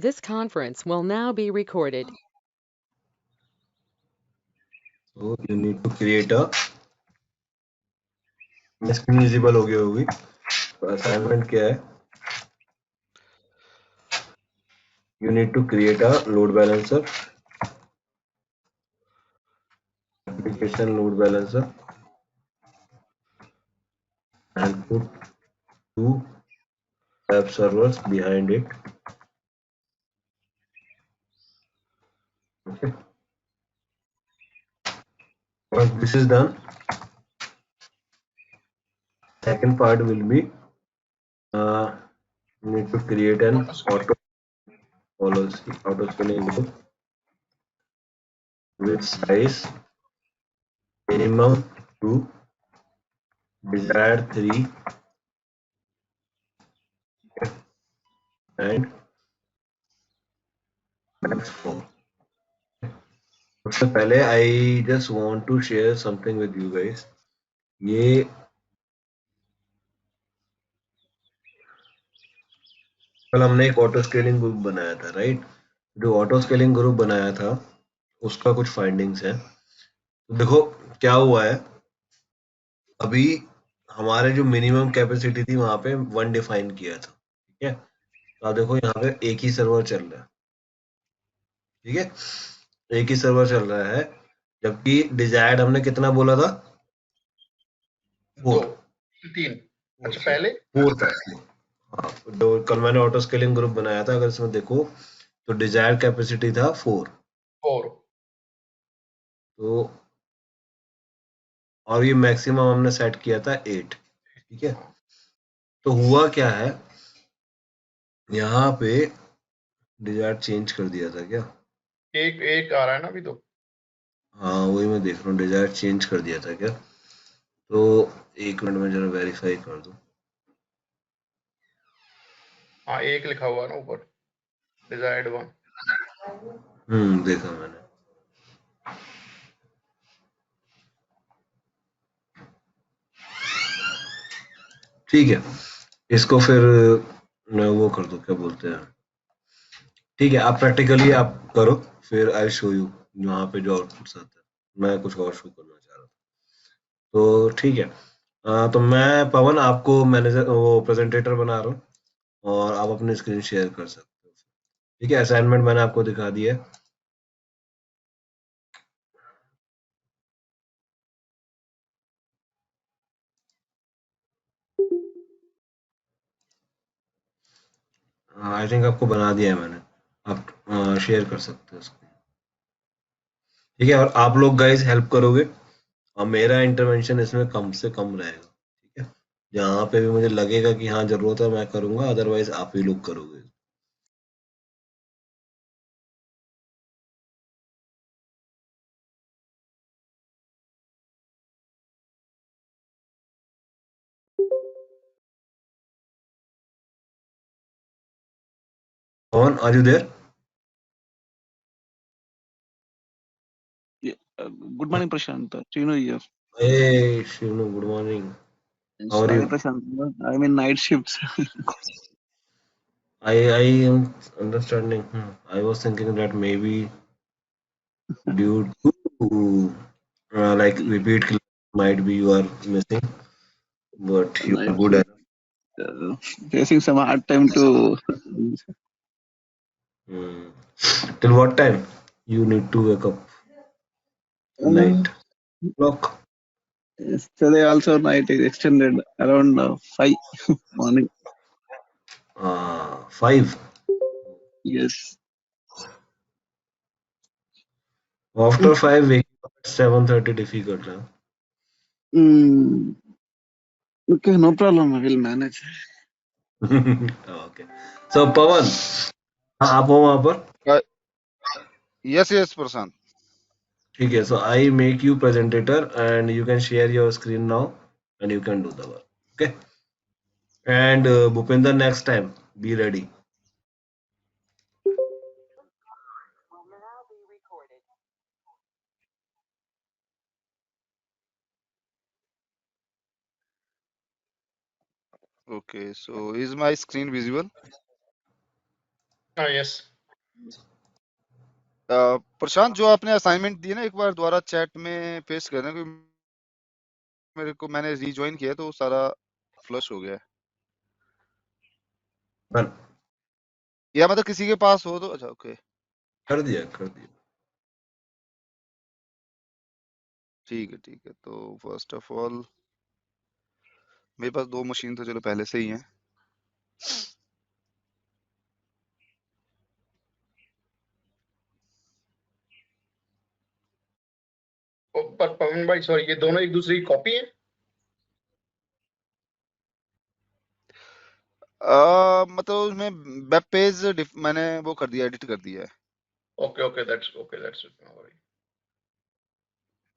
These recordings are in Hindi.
This conference will now be recorded. So you need to create a screen visible हो गई होगी. तो असाइनमेंट क्या है? You need to create a load balancer, application load balancer, and put two web servers behind it. Okay. Once this is done, second part will be you need to create an auto scaling group with size minimum 2, desired 3, and max 4. सबसे पहले I just want to share something with you guys. ये कल हमने एक ऑटो स्केलिंग ग्रुप बनाया था, राइट? जो ऑटो स्केलिंग ग्रुप बनाया था उसका कुछ फाइंडिंग्स है. तो देखो क्या हुआ है. अभी हमारे जो मिनिमम कैपेसिटी थी वहां पे 1 डिफाइन किया था, ठीक है? तो आप देखो यहाँ पे एक ही सर्वर चल रहा है, ठीक है? एक ही सर्वर चल रहा है, जबकि डिजायर्ड हमने कितना बोला था? 4. 3. अच्छा पहले 4 था. हाँ, जो कल मैंने ऑटो स्केलिंग ग्रुप बनाया था, अगर इसमें देखो तो डिजायर्ड कैपेसिटी था 4. 4. तो और ये मैक्सिमम हमने सेट किया था 8, ठीक है? तो हुआ क्या है, यहाँ पे डिजायर्ड चेंज कर दिया था क्या? एक एक आ रहा है ना अभी तो. हाँ वही मैं देख रहा हूँ, डिजायर्ड चेंज कर दिया था क्या? तो एक मिनट में जरा वेरीफाई कर दूं. हाँ एक लिखा हुआ है ना ऊपर, डिजायर्ड 1. देखा मैंने. ठीक है, इसको फिर मैं वो कर दूं, क्या बोलते हैं. ठीक है, आप प्रैक्टिकली आप करो, फिर आई शो यू वहाँ पे जो आउटपुट्स आता है. मैं कुछ और शो करना चाह रहा था. तो ठीक है. तो मैं पवन आपको मैनेजर वो प्रेजेंटेटर बना रहा हूँ और आप अपनी स्क्रीन शेयर कर सकते हो. ठीक है, असाइनमेंट मैंने आपको दिखा दिया है. आई थिंक आपको बना दिया है मैंने. आप शेयर कर सकते हो उसको. ठीक है, और आप लोग गाइस हेल्प करोगे और मेरा इंटरवेंशन इसमें कम से कम रहेगा. ठीक है, जहाँ पे भी मुझे लगेगा कि हाँ जरूरत है मैं करूंगा, अदरवाइज आप ही लोग करोगे. ऑन are you there? Good morning, Prashant. Chino here. Hey Shivnu, good morning. How are Sorry, you? Prashant. I'm in night shifts. I am understanding. I was thinking that maybe due to like repeat class might be you are missing, but you are Night good at. shift. Facing some hard time to. Hmm. Till what time you need to wake up? Uh, Night clock. Yesterday also night is extended around 5 morning. 5. Yes. After 5 waking up at 7:30 difficult. Huh? Mm, okay, no problem. I will manage. Okay. So Pawan, आप हो वहाँ पर? Yes, Prashant. ठीक है. So I make you presentator and you can share your screen now and you can do the work. Okay. And Bhupinder, next time be ready. Okay, so is my screen visible? Yes. Prashant, जो आपने असाइनमेंट दी ना, एक बार दोबारा चैट में पेस्ट कर देना, क्योंकि मेरे को, मैंने रीजॉइन किया तो वो सारा फ्लश हो गया है। बन या मतलब किसी के पास हो तो अच्छा, ओके, कर दिया कर दिया। ठीक है ठीक है। तो फर्स्ट ऑफ ऑल मेरे पास 2 मशीन तो चलो पहले से ही हैं। पर पवन भाई सॉरी, ये दोनों एक दूसरे की कॉपी है? मतलब उसमें वेब पेज मैंने वो कर दिया, एडिट कर दिया है। Okay okay, that's it.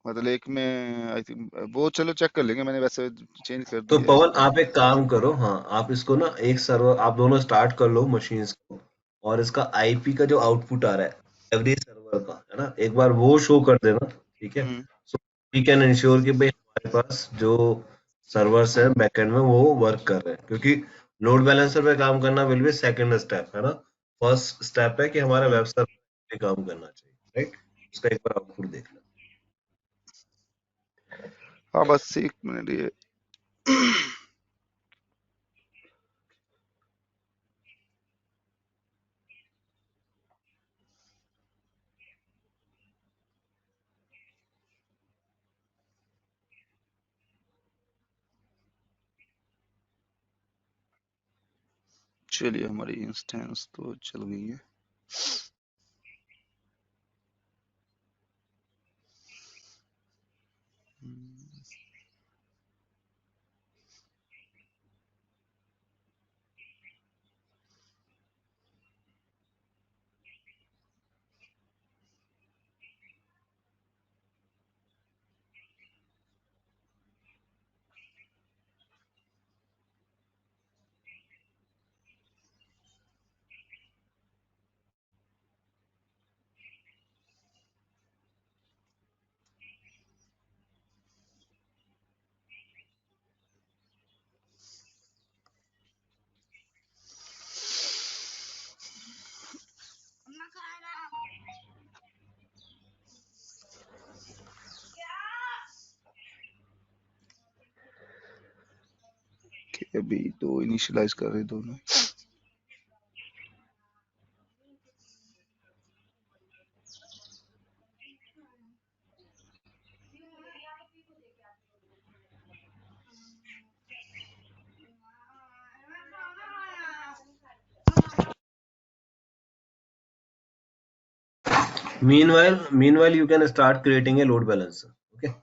मतलब एक में आई थिंक वो, चलो चेक कर लेंगे, मैंने वैसे चेंज कर तो दिया है पवन इसको। आप एक काम करो, हाँ आप इसको ना एक सर्वर, आप दोनों स्टार्ट कर लो मशीन्स को, और इसका आईपी का जो आउटपुट आ रहा है एवरी सर्वर का, है ना, एक बार वो शो कर देना, ठीक है। हम्म। सो वी कैन इंश्योर कि भाई हमारे पास जो सर्वर्स है बैकएंड में वो वर्क कर रहे हैं, क्योंकि लोड बैलेंसर पे काम करना विल बी सेकंड स्टेप, है ना। फर्स्ट स्टेप है कि हमारा हम्म। वेब सर्वर पे काम करना चाहिए, राइट। उसका एक बार आउटपुट देख लें। हाँ बस 1 मिनट ये। चलिए, हमारी इंस्टेंस तो चल गई है। कि अभी तो इनिशियलाइज कर रहे दोनों। Meanwhile, you can start creating a load balancer. Okay.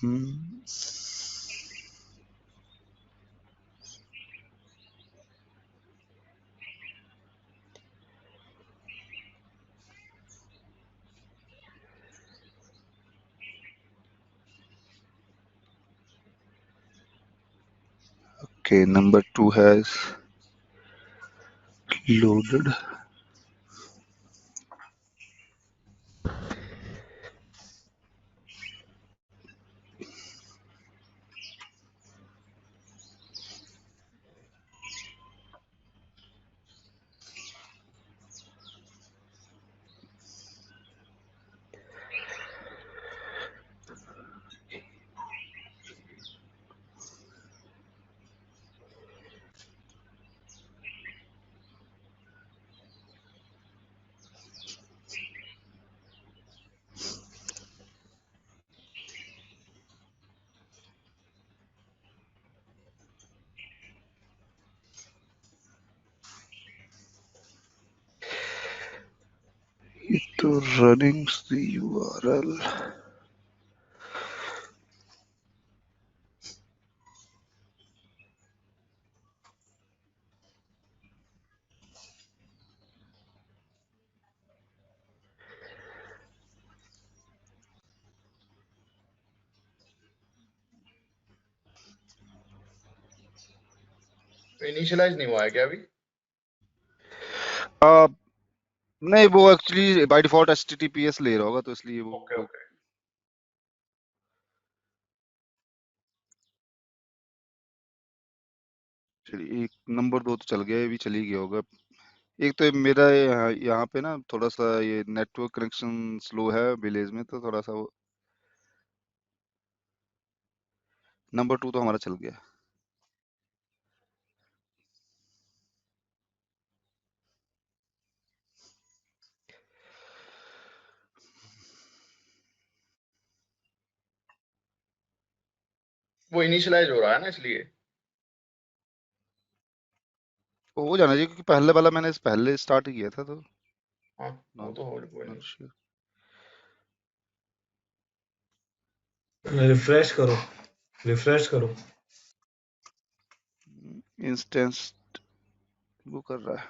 Hmm. Okay, number 2 has loaded. तो running the URL. इनिशियलाइज नहीं हुआ है क्या अभी? आ, नहीं, वो एक्चुअली बाय डिफॉल्ट HTTPS ले रहा होगा, तो इसलिए ओके वो ओके। चलिए, एक नंबर 2 तो चल गया, ये भी चली गया होगा। एक तो मेरा यहाँ पे ना थोड़ा सा ये नेटवर्क कनेक्शन स्लो है विलेज में, तो थोड़ा सा वो नंबर 2 तो हमारा चल गया। वो इनिशियलाइज हो रहा है ना इसलिए। हो जाना चाहिए, क्योंकि पहले वाला मैंने पहले स्टार्ट किया था, तो हाँ वो नॉट तो हो कोई नॉट नहीं। श्योर। रिफ्रेश करो, रिफ्रेश करो। इंस्टेंस वो कर रहा है।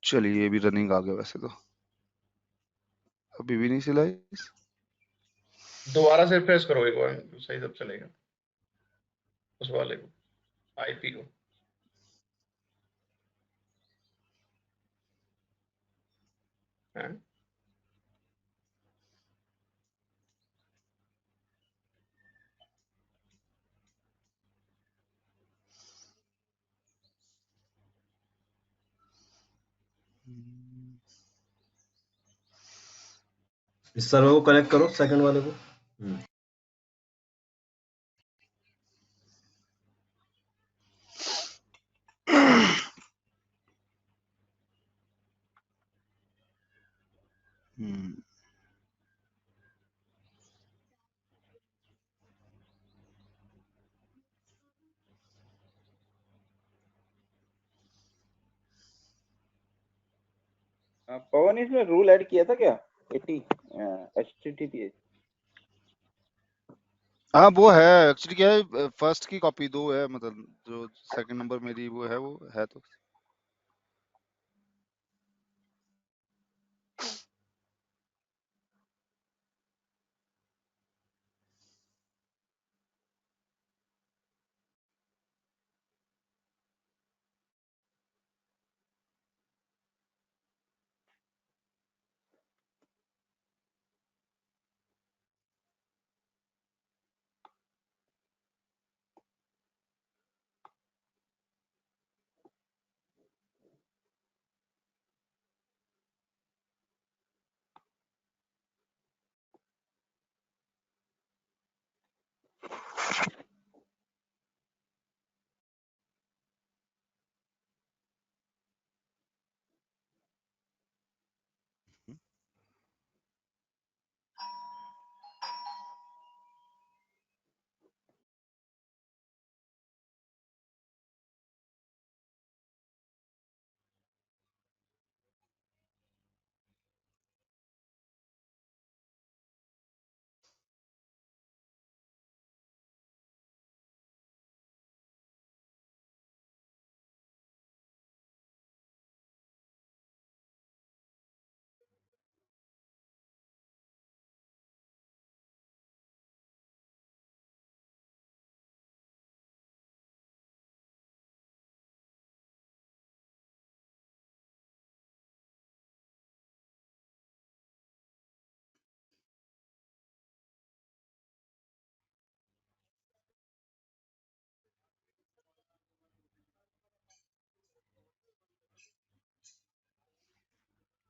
चलिए, ये भी रनिंग आ गया वैसे तो। अभी भी नहीं सिलाई। दोबारा से रिफ्रेश करो एक बार, तो सही सब चलेगा। उस वाले को, आईपी को। हैं? इस सर्वर को कनेक्ट करो, सेकंड वाले को। हम्म, पवन ने इसमें रूल ऐड किया था क्या? 80 HTTPS। हाँ वो है। एक्चुअली क्या है, फर्स्ट की कॉपी 2 है, मतलब जो सेकंड नंबर मेरी वो है तो।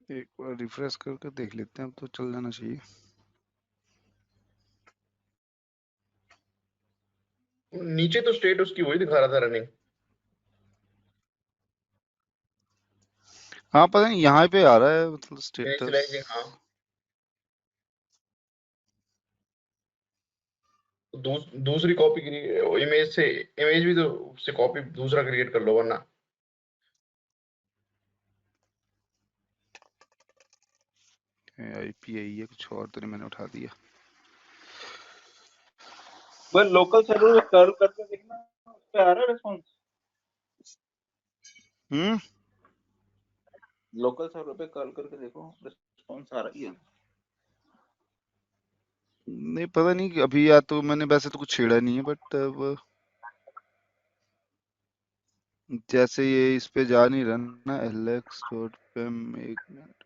एक बार रिफ्रेश करके देख लेते हैं, अब तो चल जाना चाहिए। नीचे तो स्टेट उसकी वही दिखा रहा था, रनिंग। हाँ पता नहीं, यहाँ पे आ रहा है मतलब स्टेटस। इनिशियलाइजिंग, हाँ। दूसरी कॉपी इमेज से, इमेज भी तो उससे कॉपी दूसरा क्रिएट कर लो वरना। IP आई है, कुछ और तो नहीं मैंने उठा दिया। बस लोकल सर्वर में कर्ल करके देखना, उस पे आ रहा है रिस्पॉन्स। हम्म, लोकल सर्वर पे कर्ल करके देखो, रिस्पॉन्स आ रही है। नहीं पता नहीं कि अभी, या तो मैंने वैसे तो कुछ छेड़ा नहीं है, बट अब जैसे ये इस पे जा नहीं रहा ना alex.pem, एक मिनट।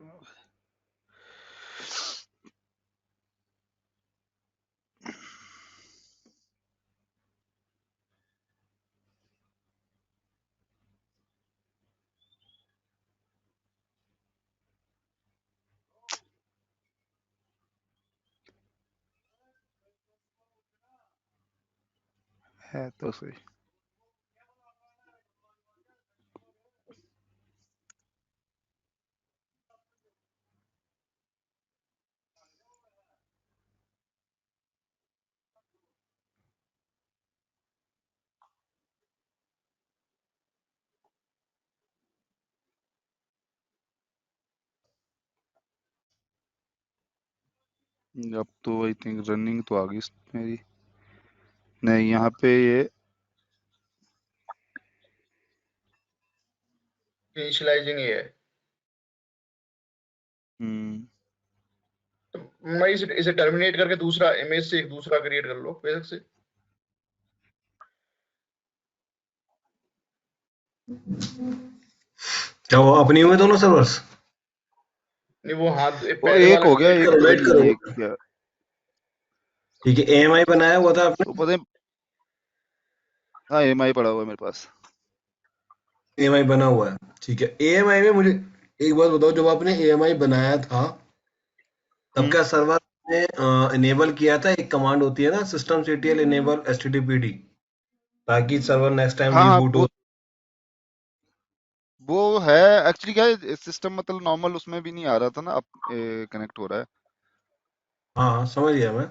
है तो सही। अब तो आई थिंक रनिंग तो आ गई मेरी। नहीं, यहाँ पे ये इनिशियलाइजिंग ही है। हम्म, तो मैं इसे टर्मिनेट करके दूसरा इमेज से एक दूसरा क्रिएट कर लो बेशक से। क्या वो अपनी हुए दोनों सर्वर्स? नहीं वो हाँ वो पहले एक वाले हो गया, वेट एक करो, वेट नहीं, करो। एक क्या। ठीक है, AMI बनाया हुआ था आपने? वो पता है, हाँ EMI पड़ा हुआ है मेरे पास। AMI बना हुआ है, ठीक है। AMI में मुझे एक बात बताओ, जब आपने AMI बनाया था तब हम्म, क्या सर्वर ने इनेबल किया था? एक कमांड होती है ना, systemctl enable httpd, ताकि सर्वर नेक्स्ट टाइम हाँ हाँ, रीबूट हो। वो है एक्चुअली क्या है, सिस्टम मतलब नॉर्मल उसमें भी नहीं आ रहा था ना, अब कनेक्ट हो रहा है। हाँ हाँ, समझ गया मैं।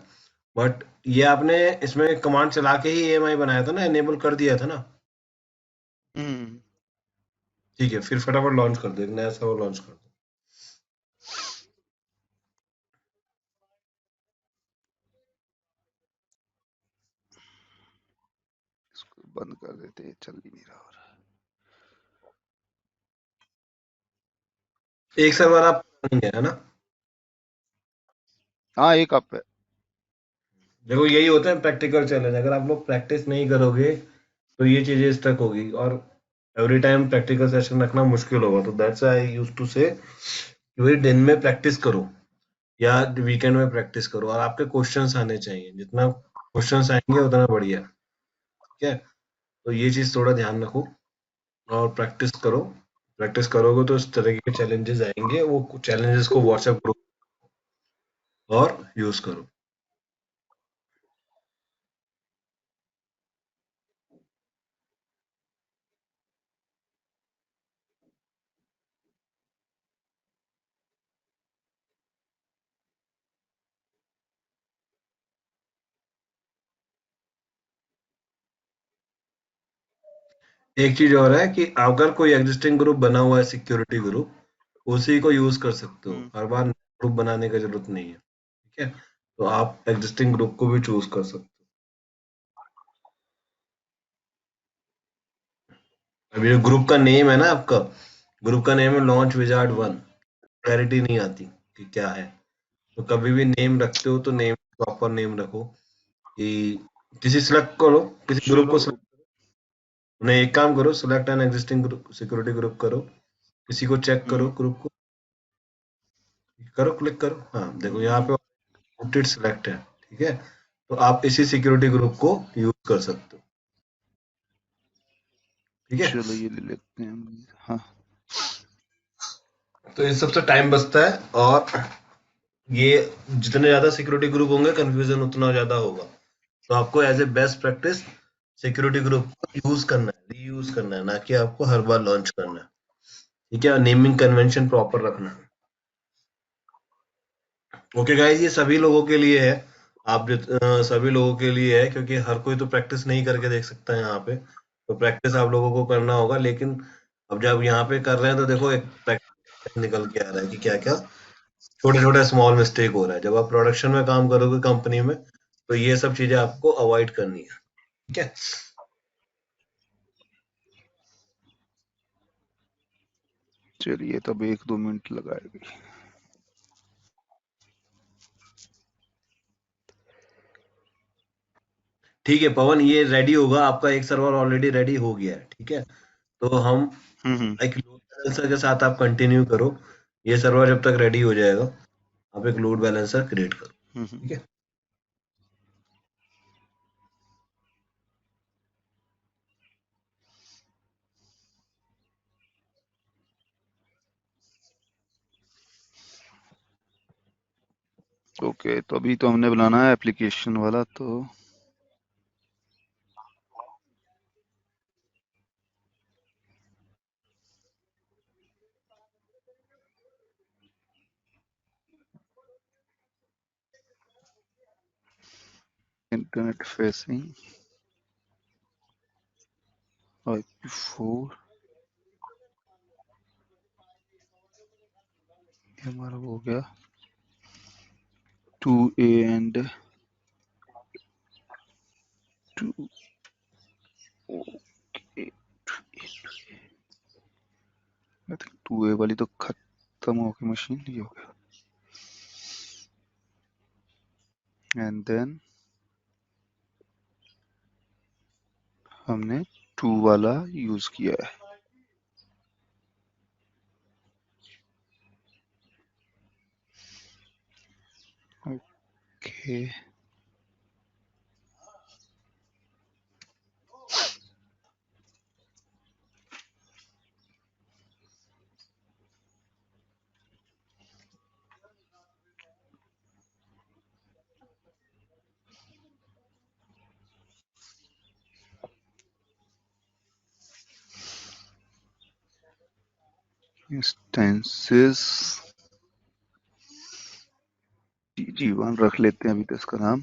बट ये आपने इसमें कमांड चला के ही AMI बनाया था ना, इनेबल कर दिया था ना? हम्म, ठीक है, फिर फटाफट लॉन्च कर दो, एक नया सर्वर लॉन्च कर दो। इसको बंद कर देते, चल ही नहीं रहा। और एक सर्वर आप नहीं है ना? हाँ, एक आप है। देखो यही होता है प्रैक्टिकल चैलेंज, अगर आप लोग प्रैक्टिस नहीं करोगे तो ये चीजें स्टक होगी, और एवरी टाइम प्रैक्टिकल सेशन रखना मुश्किल होगा। तो दैट्स आई यूज टू से कि दिन में प्रैक्टिस करो या वीकेंड में प्रैक्टिस करो, और आपके क्वेश्चंस आने चाहिए। जितना क्वेश्चंस आएंगे उतना बढ़िया, ठीक है? तो ये चीज थोड़ा ध्यान रखो और प्रैक्टिस करो। प्रैक्टिस करोगे तो इस तरह के चैलेंजेस आएंगे, वो चैलेंजेस को व्हाट्सएप ग्रुप और यूज करो। एक चीज और है कि अगर कोई एग्जिस्टिंग ग्रुप बना हुआ है, सिक्योरिटी ग्रुप, उसी को यूज कर सकते हो, हम्म, हर बार ग्रुप बनाने की जरूरत नहीं है, ठीक है? तो आप एग्जिस्टिंग ग्रुप को भी चूज कर सकते हो। अभी जो ग्रुप का नेम है ना आपका, ग्रुप का नेम है लॉन्च विजार्ड हम्म, 1, क्लैरिटी नहीं आती कि क्या है। तो कभी भी नेम रखते हो तो नेम प्रॉपर नेम रखो, कि किसी सिलेक्ट करो, किसी ग्रुप चलो। को select- उन्हें एक काम करो, select an existing group, security group करो, किसी को चेक करो, हम्म, ग्रुप को करो, क्लिक करो। हाँ देखो यहाँ हम्म, पे रूटेड सिलेक्ट है, ठीक है? तो आप इसी सिक्योरिटी ग्रुप को यूज कर सकते हो, ठीक है? चलो ये ले लेते हैं। हाँ, तो इस सबसे टाइम बचता है, और ये जितने ज्यादा सिक्योरिटी ग्रुप होंगे कंफ्यूजन उतना ज्यादा होगा। तो आपको as a best practice security group को यूज करना है, रीयूज करना है, ना कि आपको हर बार लॉन्च करना है, ठीक है? नेमिंग कन्वेंशन प्रॉपर रखना है। ओके गाइस, ये सभी लोगों के लिए है। सभी लोगों के लिए है, क्योंकि हर कोई तो प्रैक्टिस नहीं करके देख सकता है यहाँ पे। तो प्रैक्टिस आप लोगों को करना होगा, लेकिन अब जब यहाँ पे कर रहे हैं तो देखो एक प्रैक्टिस निकल के आ रहा है कि क्या क्या छोटे छोटे स्मॉल मिस्टेक हो रहा है। जब आप प्रोडक्शन में काम करोगे कंपनी में, तो ये सब चीजें आपको अवॉइड करनी है, ठीक है? चलिए तब 1-2 मिनट लगाएगी। ठीक है पवन, ये रेडी होगा, आपका एक सर्वर ऑलरेडी रेडी हो गया है, ठीक है? तो हम एक लोड बैलेंसर के साथ आप कंटिन्यू करो, ये सर्वर जब तक रेडी हो जाएगा आप एक लोड बैलेंसर क्रिएट करो, ठीक है। ओके, तो अभी तो हमने बनाना है एप्लीकेशन वाला, तो इंटरनेट फेसिंग IP4 ये हमारा हो गया 2A एंड 2 ओके 2A वाली तो खत्म हो गई मशीन, ये हो गया। एंड देन हमने 2 वाला यूज किया है। ओके इंस्टेंसेस TG1 रख लेते हैं अभी तो इसका नाम,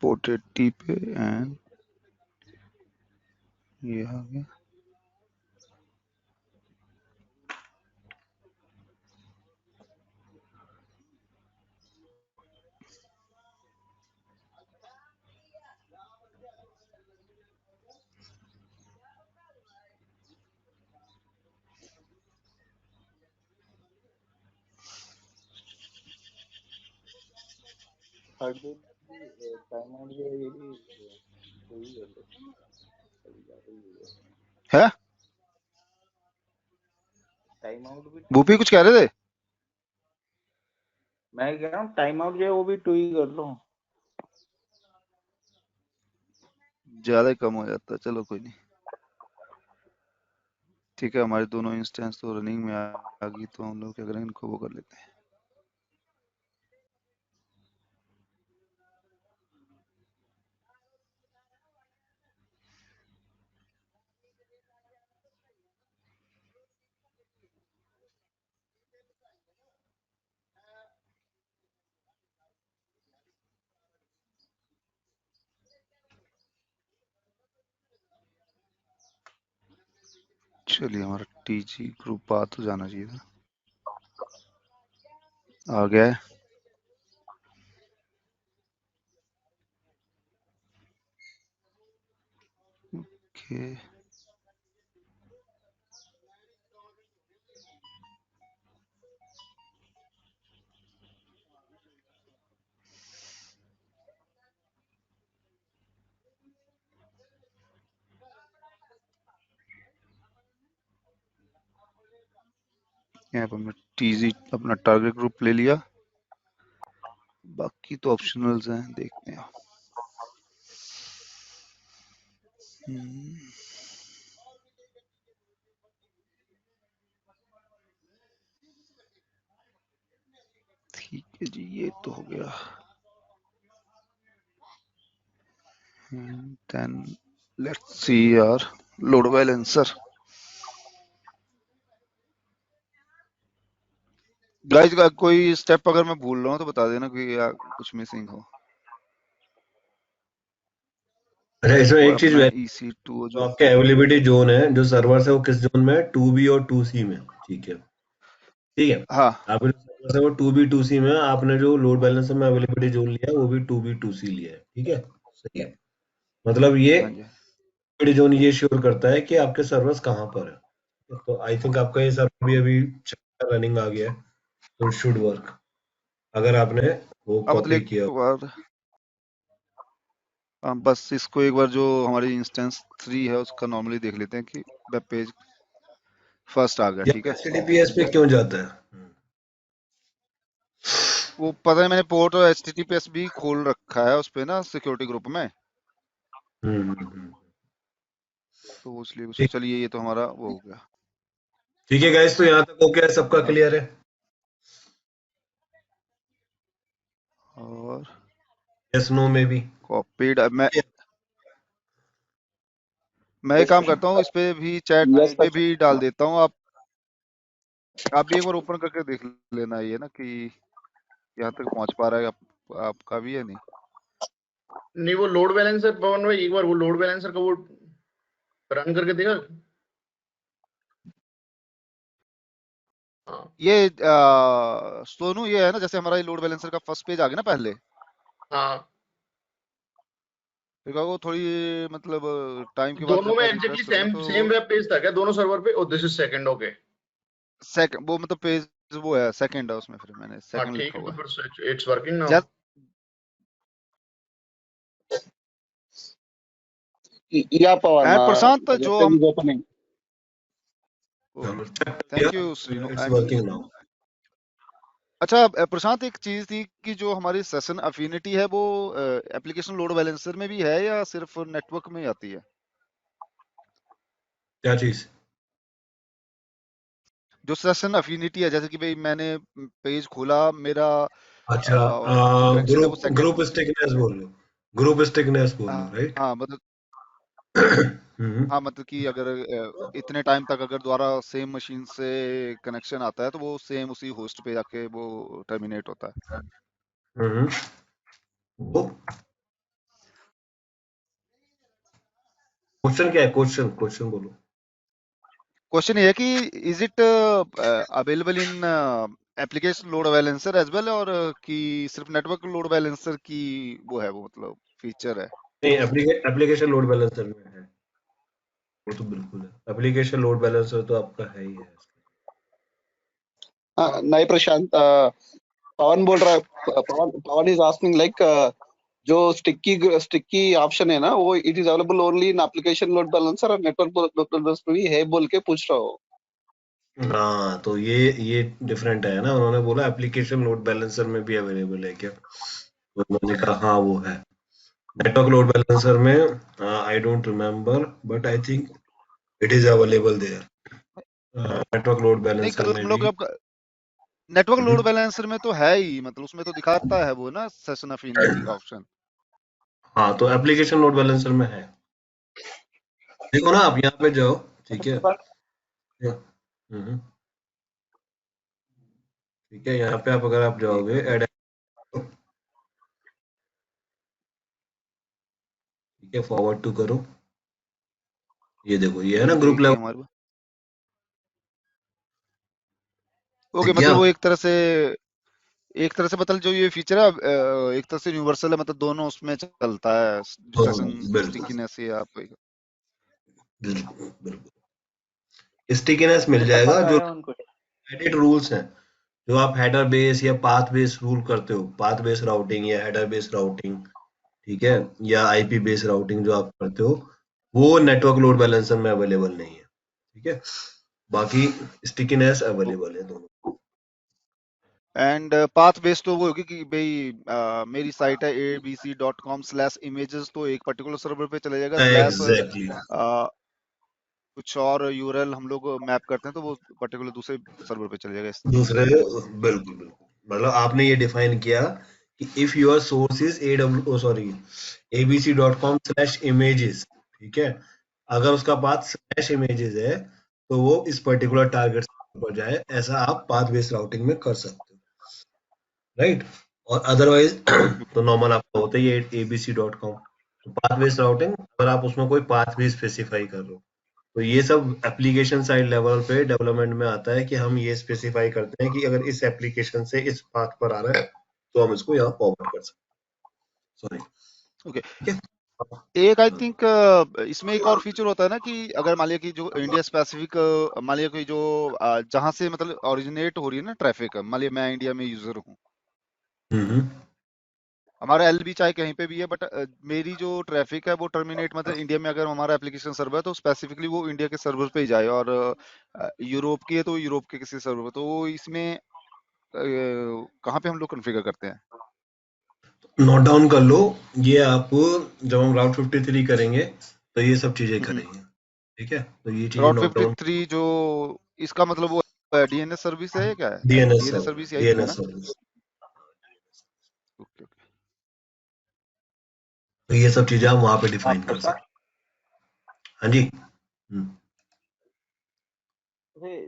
पोर्ट 80 पे, एंड ये आ गया। टाइम आउट जो है ये भी वही है, है टाइम आउट भी भूपी कुछ कह रहे थे? मैं कह रहा हूँ टाइम आउट जो है वो भी 2 ही कर लो। ज्यादा ही कम हो जाता है, चलो कोई नहीं, ठीक है। हमारे दोनों इंस्टेंस तो रनिंग में आ गई, तो हम लोग क्या करेंगे, इनको वो कर लेते हैं। चलिए, हमारा TG ग्रुप आ तो जाना चाहिए था, आ गया है। ओके यहाँ पर हमने TG अपना टारगेट ग्रुप ले लिया, बाकी तो ऑप्शनल्स हैं, देखते हैं। ठीक है जी, ये तो हो गया। देन लेट्स सी यार लोड बैलेंसर। गाइस का कोई स्टेप अगर मैं भूल रहा हूँ तो बता देना, कि या कुछ मिसिंग हो। अच्छा, इसमें और एक चीज अपना है, EC2 जो जो आपके अवेलेबिलिटी जोन है, जो सर्वर है वो किस जोन में है, 2B और 2C में, ठीक है, ठीक है। हाँ आपने सर्वर से वो 2B 2C में, आपने जो लोड बैलेंसर में अवेलेबिलिटी जोन लिया है वो भी 2B 2C लिया है, ठीक है, सही है। मतलब ये हाँ जी अवेलेबिलिटी जोन ये श्योर करता है कि आपके सर्वर्स कहाँ पर है। तो आई थिंक आपका ये सर्वर भी अभी रनिंग आ गया है, तो शुड वर्क, अगर आपने वो अब मतलब कॉपी एक किया। बार बस इसको एक बार जो हमारी इंस्टेंस 3 है उसका नॉर्मली देख लेते हैं कि वेब पेज फर्स्ट आ गया, या ठीक है। HTTPS पे क्यों जाता है? वो पता है, मैंने पोर्ट और HTTPS भी खोल रखा है उस पे ना सिक्योरिटी ग्रुप में, हम्म। तो इसलिए उसको ठीक चलिए, ये तो हमारा वो हो गया। ठीक है गाइस, तो यहाँ तक ओके है, सबका अब क्लियर है? और यस नो में भी? कॉपीड, मैं एक काम करता हूँ, इस पे भी चैट यस पे सच। भी डाल देता हूँ। आप भी एक बार ओपन करके देख लेना ये ना कि यहाँ तक पहुंच पा रहा है आपका भी या नहीं। नहीं, वो लोड बैलेंसर पवन भाई, एक बार वो लोड बैलेंसर का वो रन करके देखा। हाँ ये सोनू, ये है ना जैसे हमारा लोड बैलेंसर का फर्स्ट पेज आ गया ना पहले, हाँ, फिर वो थोड़ी मतलब टाइम के बाद दोनों जब में मैं एग्जैक्टली रिफ्रेश करूंगा सेम तो सेम वेब पेज था क्या दोनों सर्वर पे? Oh this is second, okay. Second, वो मतलब पेज वो है सेकंड है उसमें, फिर मैंने हाँ सेकंड ठीक लिखा है, तो हुआ है। फिर it's working now. Just Yeah, Pawan. And Prashant, The web जो page हम is opening. Thank you Srinu. It's working now. अच्छा प्रशांत, एक चीज थी कि जो हमारी सेशन अफिनिटी है वो एप्लीकेशन लोड बैलेंसर में भी है या सिर्फ नेटवर्क में ही आती है? क्या चीज? जो सेशन अफिनिटी है, जैसे कि भाई मैंने पेज खोला, मेरा अच्छा, जो कनेक्शन है वो ग्रुप सेकंड, ग्रुप स्टिकनेस बोल लो, ग्रुप स्टिकनेस बोल लो, राइट? हाँ मतलब, हम्म। हाँ मतलब कि अगर इतने टाइम तक अगर दोबारा सेम मशीन से कनेक्शन आता है तो वो सेम उसी होस्ट पे जाके वो टर्मिनेट होता है। हम्म। वो क्वेश्चन क्या है? क्वेश्चन क्वेश्चन बोलो। क्वेश्चन ये है कि is it available in application load balancer as well, और कि सिर्फ नेटवर्क लोड बैलेंसर की वो है, वो मतलब फीचर है? नहीं, एप्लीकेशन लोड बैलेंसर में है, वो तो बिल्कुल है। एप्लीकेशन लोड बैलेंसर तो आपका है ही है। हाँ नहीं प्रशांत, पवन बोल रहा है। पवन इज आस्किंग लाइक जो स्टिक्की ऑप्शन है ना, वो it is available only in application load balancer और नेटवर्क लोड बैलेंसर भी है बोल के पूछ रहा हूँ। हाँ, तो ये डिफरेंट है ना, उन्होंने बोला एप्लीकेशन लोड बैलेंसर में भी अवेलेबल है क्या, तो मैंने कहा हाँ वो है। नेटवर्क लोड बैलेंसर में I don't remember, but I think it is available there. Network load नहीं, बैलेंसर कल में हम भी। लोग अब नेटवर्क लोड हम्म। बैलेंसर में तो है ही, मतलब उसमें तो दिखाता है वो ना सेशन अफिनिटी का ऑप्शन। हाँ, तो एप्लीकेशन लोड बैलेंसर में है। देखो ना, आप यहाँ पे जाओ, ठीक है? हम्म। ठीक है, यहाँ पे आप अगर आप एक जाओगे मिनट, ऐड, ठीक है, फॉरवर्ड टू करो, ये देखो, ये है ना ग्रुप एक ही लेवल। हमारे, ओके, दिख गया? मतलब वो एक तरह से मतलब जो ये फीचर है एक तरह से यूनिवर्सल है, मतलब दोनों उसमें चलता है, जो हाँ, सेशन बिल्कुल स्टिकीनेस या आप। बिल्कुल बिल्कुल। स्टिकीनेस मिल कैसा जाएगा। पता जो है उनको? एडिट रूल्स हैं, जो आप हेडर बेस या पाथ बेस रूल करते हो, पाथ बेस राउटिंग या हेडर बेस राउटिंग, ठीक है, या आईपी बेस राउटिंग जो आप करते हो, वो नेटवर्क लोड बैलेंसर में अवेलेबल नहीं है, ठीक है? बाकी स्टिकीनेस अवेलेबल है दोनों। एंड पाथ बेस्ड तो वो होगी कि भाई मेरी साइट है abc.com/images, तो एक पर्टिकुलर सर्वर पे चले जाएगा, स्लैश एग्जैक्टली। कुछ और यूआरएल हम लोग मैप करते हैं तो वो पर्टिकुलर दूसरे सर्वर पे चले जाएगा, इस दूसरे, तरीके से। बिल्कुल बिल्कुल, मतलब आपने ये डिफाइन किया कि if your source is abc.com/images, ठीक है, अगर उसका पाथ स्लैश इमेजेस है तो वो इस पर्टिकुलर टारगेट पर जाए, ऐसा आप पाथ बेस्ड राउटिंग में कर सकते हो, राइट? और अदरवाइज तो नॉर्मल आपका होता ही है abc.com। तो पाथ बेस्ड राउटिंग, अगर आप उसमें कोई पाथ भी स्पेसिफाई कर रहे हो, तो ये सब एप्लीकेशन साइड लेवल पे डेवलपमेंट में आता है कि हम ये स्पेसिफाई करते हैं कि अगर इस एप्लीकेशन से इस पाथ पर आ रहा है तो हम इसको यहाँ फॉरवर्ड कर सकते हैं। सॉरी, ओके, ठीक है? एक आई थिंक इसमें एक और फीचर होता है ना कि अगर मान लिया कि जो इंडिया स्पेसिफिक, मान लिया कि जो जहां से मतलब ओरिजिनेट हो रही है ना ट्रैफिक, मान लिया मैं इंडिया में यूजर हूँ, हम्म। हमारा एलबी चाहे कहीं पे भी है, बट मेरी जो ट्रैफिक है वो टर्मिनेट मतलब इंडिया में अगर हमारा एप्लीकेशन सर्वर है तो स्पेसिफिकली वो इंडिया के सर्वर पे ही जाए, और यूरोप की है तो यूरोप के किसी सर्वर पे। तो वो इसमें कहाँ पे हम लोग कॉन्फ़िगर करते हैं? नोट डाउन कर लो। ये आप जब हम राउट 53 करेंगे तो ये सब चीजें करेंगे, ठीक है? तो ये चीजें राउट नोट डाउन। 53 जो इसका मतलब वो डीएनएस सर्विस है या क्या है? डीएनएस डीएनएस सर्विस, सर्विस यही है डीएनएस ना? सर्विस। Okay okay. तो ये सब चीजें आप वहां पे डिफाइन हाँ कर प्रशांत, सकते। हाँ जी।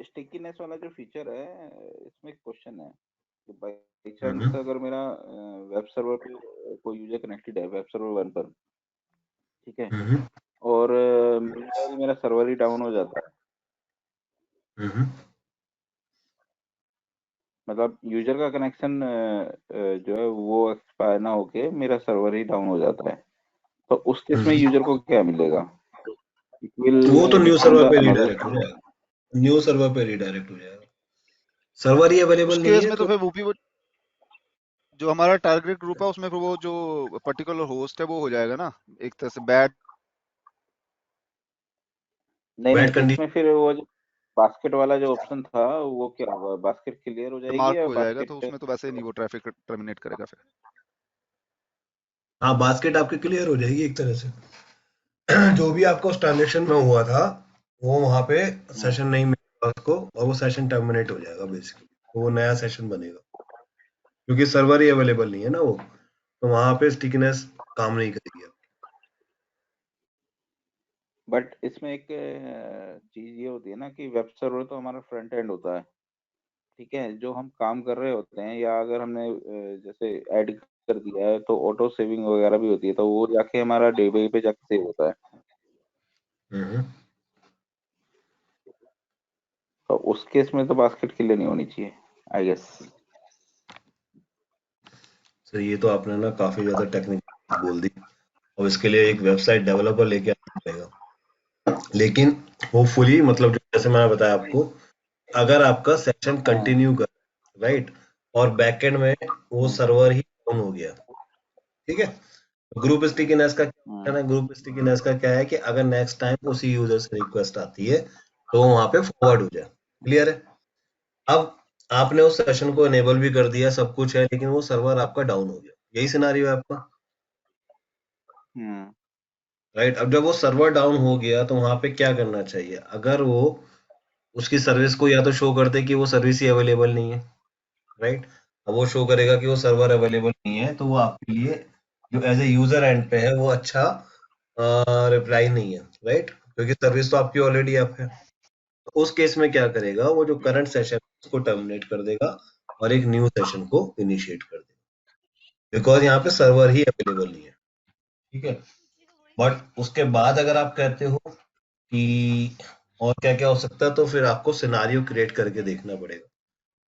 स्टिकीनेस वाला जो फीचर है, इसमें एक क्वेश्चन है कि बाई हम्म, चांस अगर मेरा वेब सर्वर पे कोई यूजर कनेक्टेड है वेब सर्वर 1 पर, ठीक है, हम्म, और मेरा सर्वर ही डाउन हो जाता है, हम्म। मतलब यूजर का कनेक्शन जो है वो एक्सपायर ना होके मेरा सर्वर ही डाउन हो जाता है, तो उस केस में यूजर को क्या मिलेगा? इट विल वो तो new define server the pay another redirect हो जाएगा। न्यू सर्वर पे रिडायरेक्ट हो जाएगा। सर्वर ही उस अवेलेबल नहीं केस है में तो तो फिर वो जो हमारा टारगेट ग्रुप है उसमें फिर वो जो पर्टिकुलर होस्ट है वो हो जाएगा ना एक तरह से बैड नहीं बैड नहीं, कंडीशन इसमें फिर वो जो बास्केट वाला जो ऑप्शन था वो क्या होगा? बास्केट क्लियर हो जाएगी मार्क या हो जाएगा, तो बास्केट? उसमें तो वैसे ही नहीं वो ट्रैफिक टर्मिनेट करेगा फिर। हाँ, बास्केट आपकी क्लियर हो जाएगी एक तरह से। जो भी आपको उस ट्रांजेक्शन में हुआ था वो वहां पे सेशन नहीं मिलेगा उसको, और वो सेशन टर्मिनेट हो जाएगा बेसिकली। तो वो नया सेशन बनेगा क्योंकि सर्वर ही अवेलेबल नहीं है ना वो, तो वहां पे स्टिकनेस काम नहीं करेगी। बट इसमें एक चीज ये होती है ना कि वेब सर्वर तो हमारा फ्रंट एंड होता है, ठीक है, जो हम काम कर रहे होते हैं या अगर हमने जैसे ऐड कर दिया है तो ऑटो सेविंग वगैरह भी होती है, तो वो जाके हमारा डेटाबेस पे जाके सेव होता है, हम्म। तो उस केस में तो बास्केट क्लियर नहीं होनी चाहिए आई गेस। सर ये तो आपने ना काफी ज्यादा टेक्निकल बोल दी, और इसके लिए एक वेबसाइट डेवलपर लेके आना पड़ेगा। लेकिन होपफुली मतलब जो जैसे मैंने बताया आपको, अगर आपका सेशन हाँ कंटिन्यू कर, राइट, और बैकएंड में वो हाँ सर्वर ही डाउन हो गया, ठीक है, ग्रुप स्टिकीनेस का क्या हाँ है ना, ग्रुप स्टिकीनेस का क्या है कि अगर नेक्स्ट टाइम उसी यूजर से रिक्वेस्ट आती है तो वहां पे फॉरवर्ड हो जाए। क्लियर है? अब आपने उस सेशन को एनेबल भी कर दिया, सब कुछ है, लेकिन वो सर्वर आपका डाउन हो गया, यही सिनारियो है आपका, हाँ राइट? अब जब वो सर्वर डाउन हो गया तो वहां पे क्या करना चाहिए? अगर वो उसकी सर्विस को या तो शो करते कि वो सर्विस ही अवेलेबल नहीं है, राइट, अब वो शो करेगा कि वो सर्वर अवेलेबल नहीं है, तो वो आपके लिए जो एज ए यूजर एंड पे है वो अच्छा रिप्लाई नहीं है, राइट, क्योंकि सर्विस तो आपकी ऑलरेडी अप है। तो उस केस में क्या करेगा? वो जो करंट सेशन उसको टर्मिनेट कर देगा और एक न्यू सेशन को इनिशिएट कर देगा, बिकॉज यहाँ पे सर्वर ही अवेलेबल नहीं है, ठीक है। बट उसके बाद अगर आप कहते हो कि और क्या क्या हो सकता है, तो फिर आपको सिनारियो क्रिएट करके देखना पड़ेगा।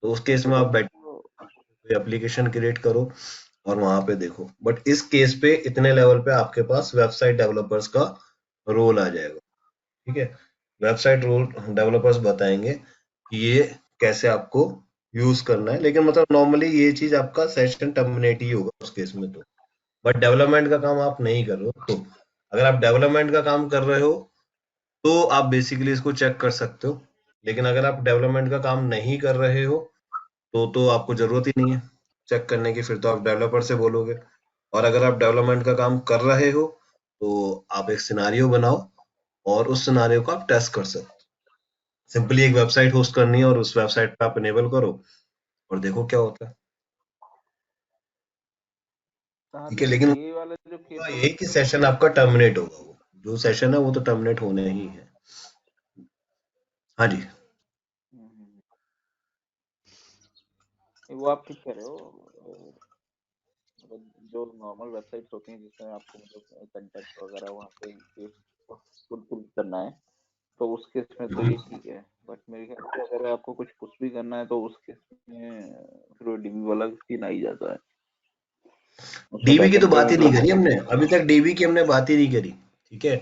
तो उस केस में आप एप्लीकेशन क्रिएट करो और वहां पे देखो। बट इस केस पे इतने लेवल पे आपके पास वेबसाइट डेवलपर्स का रोल आ जाएगा, ठीक है। वेबसाइट रोल डेवलपर्स बताएंगे कि ये कैसे आपको यूज करना है, लेकिन मतलब नॉर्मली ये चीज आपका सेशन टर्मिनेट ही होगा उस केस में तो। बट डेवलपमेंट का काम आप नहीं कर रहे हो, तो अगर आप डेवलपमेंट का काम कर रहे हो तो आप बेसिकली इसको चेक कर सकते हो। लेकिन अगर आप डेवलपमेंट का काम नहीं कर रहे हो तो आपको जरूरत ही नहीं है चेक करने की, फिर तो आप डेवलपर से बोलोगे। और अगर आप डेवलपमेंट का काम कर रहे हो तो आप एक सिनारियो बनाओ और उस सिनारियो को आप टेस्ट कर सकते हो। सिंपली एक वेबसाइट होस्ट करनी है और उस वेबसाइट पे आप इनेबल करो और देखो क्या होता है, हाँ, ठीक तो है। लेकिन ये वाला जो केस होगा है यही कि सेशन आपका टर्मिनेट होगा, वो जो सेशन है वो तो टर्मिनेट होने ही है। हाँ जी। वो आप ठीक कह रहे हो, मतलब जो नॉर्मल वेबसाइट्स होती हैं जिसमें आपको मतलब कंटेंट वगैरह वहाँ पे पुट करना है, तो उस केस में तो ये ठीक है, बट मेरे ख्याल से अगर आपको कुछ पुश भी करना है तो उस केस में फिर वो डीबी वाला सीन आ ही जाता है, उसमें डीबी की तो बैकएंड पे बात भी ही नहीं ब्लॉक करी होता हमने अभी तक, डीबी की हमने बात ही नहीं करी, ठीक है।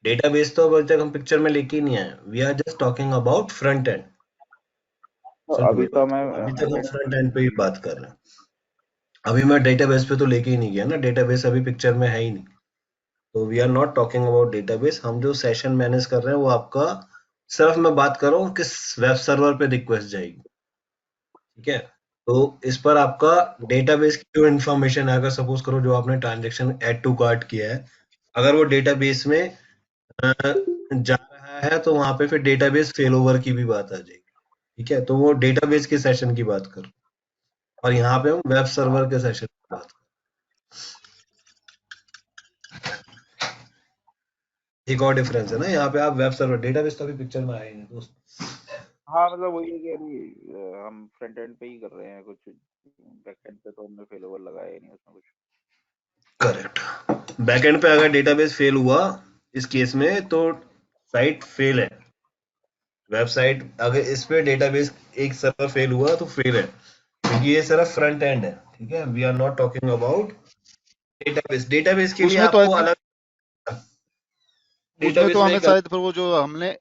डेटाबेस तो अभी तक हम पिक्चर में लेके ही नहीं आए, we are just talking about front end. है। तो सुन अभी मेरी तो बात, मैं अभी तक हम फ्रंट एंड पे ही बात कर रहे हैं। अभी मैं डेटाबेस पे तो लेके ही नहीं गया ना, डेटाबेस अभी पिक्चर में है ही नहीं। तो we are not talking about database. हम जो सेशन मैनेज कर रहे हैं वो आपका, सिर्फ मैं बात कर रहा हूँ किस वेब सर्वर पे रिक्वेस्ट जाएगी, ठीक है। तो इस पर आपका डेटाबेस की जो इन्फॉर्मेशन है, अगर सपोज करो जो आपने ट्रांजेक्शन ऐड टू कार्ट किया है, अगर वो डेटाबेस में जा रहा है तो वहां पे फिर डेटाबेस फेल ओवर की भी बात आ जाएगी, ठीक है। तो वो डेटाबेस के सेशन की बात कर, और यहाँ पे हम वेब सर्वर के सेशन की बात कर। एक और डिफरेंस है ना यहाँ पे, आप वेब सर्वर, डेटाबेस तो अभी पिक्चर में आया ही नहीं दोस्त। हाँ मतलब वही है कि अभी हम फ्रंट एंड पे ही कर रहे हैं कुछ, बैक एंड पे तो हमने फेल ओवर लगाया ही नहीं उसमें कुछ। करेक्ट। बैकएंड पे अगर डेटाबेस फेल हुआ इस केस में तो साइट फेल है। वेबसाइट अगर इस पे डेटाबेस एक सर्वर फेल हुआ तो फेल है, क्योंकि ये सिर्फ फ्रंट एंड है, ठीक है। We are not talking about database. Database के लिए उसमें तो आई आपको थिंक, अलग, उसमें तो डेटाबेस में हमें एक शायद फिर वो जो हमने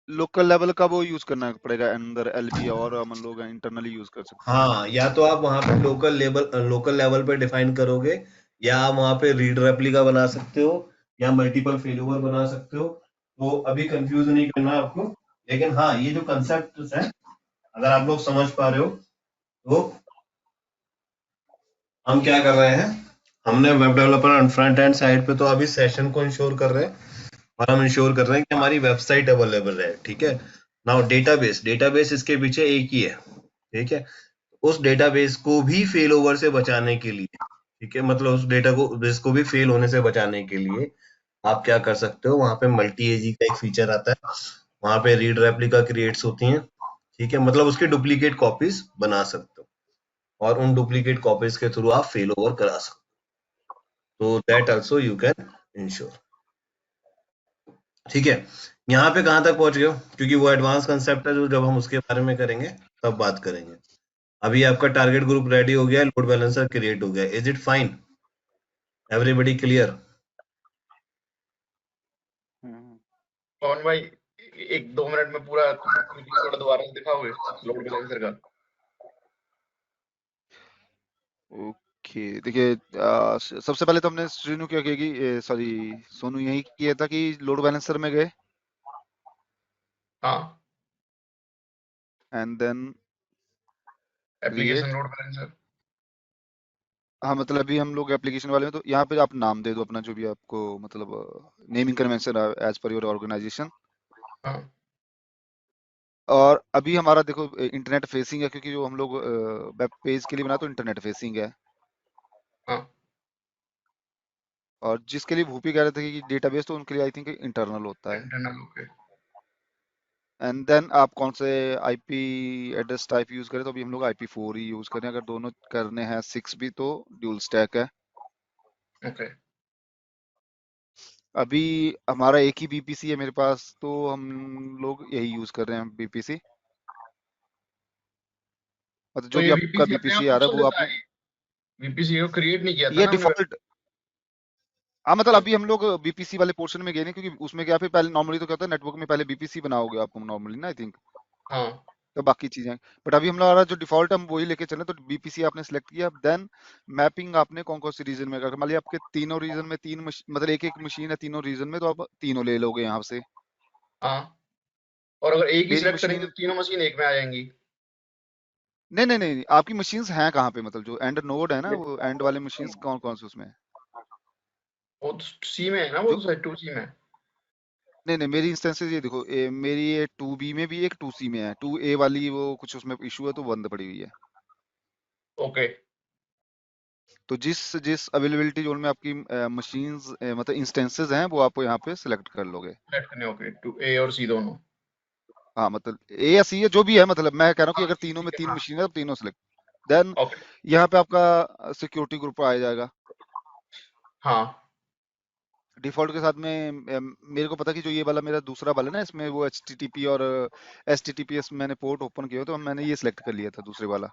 लोकल लेवल का वो यूज करना पड़ेगा अंदर एलबी, और हम लोग इंटरनली यूज कर सकते हैं। हाँ, या तो आप वहां पे लोकल लेवल पे डिफाइन करोगे, या आप वहां पे रीड रेप्लिका बना सकते हो, या मल्टीपल फेलओवर बना सकते हो। तो अभी कंफ्यूज नहीं करना है आपको, लेकिन हाँ ये जो कंसेप्ट है अगर आप लोग समझ पा रहे हो तो हम क्या कर रहे हैं, हमने वेब डेवलपर और फ्रंट एंड साइड पे तो अभी सेशन को इंश्योर कर रहे हैं, और हम इंश्योर कर रहे हैं कि हमारी वेबसाइट अवेलेबल है, ठीक है। नाउ डेटाबेस, डेटाबेस इसके पीछे एक ही है, ठीक है। उस डेटाबेस को भी फेल ओवर से बचाने के लिए, ठीक है, मतलब उस डेटा को बेस को भी फेल होने से बचाने के लिए आप क्या कर सकते हो, वहां पे मल्टी एजी का एक फीचर आता है, वहां पे रीड रेप्लिका क्रिएट्स होती हैं, ठीक है, मतलब उसकी डुप्लीकेट कॉपीज बना सकते हो, और उन डुप्लीकेट कॉपीज के थ्रू आप फेल ओवर करा सकते हो। तो that also you can ensure, ठीक है। यहाँ पे कहाँ तक पहुंच गए हो, क्योंकि वो एडवांस कंसेप्ट है जो जब हम उसके बारे में करेंगे तब बात करेंगे। अभी आपका टारगेट ग्रुप रेडी हो गया, लोड बैलेंसर क्रिएट हो गया, is it fine, everybody clear? Hmm. Pawan भाई, एक 2 मिनट में पूरा थोड़ा दोबारा से दिखाओगे लोड बैलेंसर का? ओके, देखिए सबसे पहले तो हमने श्रीनु क्या किया कि सॉरी सोनू यही किया था कि लोड बैलेंसर में गए, हाँ, and then application create. Load balancer. हाँ मतलब अभी हम लोग एप्लीकेशन वाले में, तो यहाँ पे आप नाम दे दो अपना जो भी आपको मतलब naming convention as per your organisation. हाँ, और अभी हमारा देखो इंटरनेट फेसिंग है, क्योंकि जो हम लोग वेब पेज के लिए बना तो इंटरनेट फेसिंग है। हाँ, और जिसके लिए भूपी कह रहे थे कि डेटाबेस, तो उनके लिए आई थिंक इंटरनल होता है। Internal, okay. एंड देन आप कौन से आईपी एड्रेस टाइप यूज करें, तो अभी हम लोग IP4 ही यूज करें। अगर दोनों करने हैं 6 भी तो ड्यूल स्टैक है। ओके, अभी हमारा एक ही बीपीसी है मेरे पास, तो हम लोग यही यूज कर रहे हैं बीपीसी। मतलब तो जो ये भी आपका वीपीसी अपने बीपीसी आप आ रहा ऑप्शन है वो देता आपने, है? वीपीसी को क्रिएट नहीं किया था ये ना हमने? डिफॉल्ट। हाँ मतलब अभी हम लोग बीपीसी वाले पोर्शन में गए नहीं, क्योंकि उसमें क्या फिर पहले नॉर्मली तो क्या होता है, नेटवर्क में पहले बीपीसी बनाओगे आप नॉर्मली ना, आई थिंक, हाँ, तो बाकी चीजें। बट अभी हम लोग जो डिफॉल्ट हम वही लेके चले, तो बीपीसी आपने सेलेक्ट किया, देन मैपिंग आपने कौन कौन सी रीजन में कर, मान लिया आपके तीनों रीजन में मतलब एक एक मशीन है तीनों रीजन में, तो आप तीनों ले लोगे यहाँ से। हाँ। और अगर एक ही मेरी सिलेक्ट करेंगे मशीन, तो तीनों मशीन एक में आ जाएंगी? नहीं नहीं नहीं, आपकी मशीन्स हैं कहाँ पे, मतलब जो एंड नोड है ना, वो एंड वाले मशीन्स कौन कौन से उसमें वो तो सी में है ना, वो जो, तो शायद 2C में है। नहीं नहीं, मेरी इंस्टेंसेस ये देखो, मेरी ये 2B में भी एक 2C में है, 2A वाली वो कुछ उसमें इशू है तो बंद पड़ी हुई है। ओके, तो जिस जिस अवेलेबिलिटी जोन में आपकी मशीन्स मतलब इंस्टेंसेस हैं, वो आप यहाँ पे सिलेक्ट कर लोगे। सिलेक्ट करने, ओके, 2A और C दोनों। हाँ मतलब A या C है जो भी है, मतलब मैं कह रहा हूँ कि हाँ, अगर ठीक तीनों में ठीक है, तीन हाँ। मशीन है तो तीनों सिलेक्ट। देन ओके, यहाँ पे आपका सिक्योरिटी ग्रुप आ जाएगा हाँ, डिफॉल्ट के साथ में। मेरे को पता कि जो ये वाला मेरा दूसरा वाला है ना, इसमें वो HTTP और HTTPS मैंने पोर्ट ओपन किया, तो मैंने ये सिलेक्ट कर लिया था दूसरे वाला।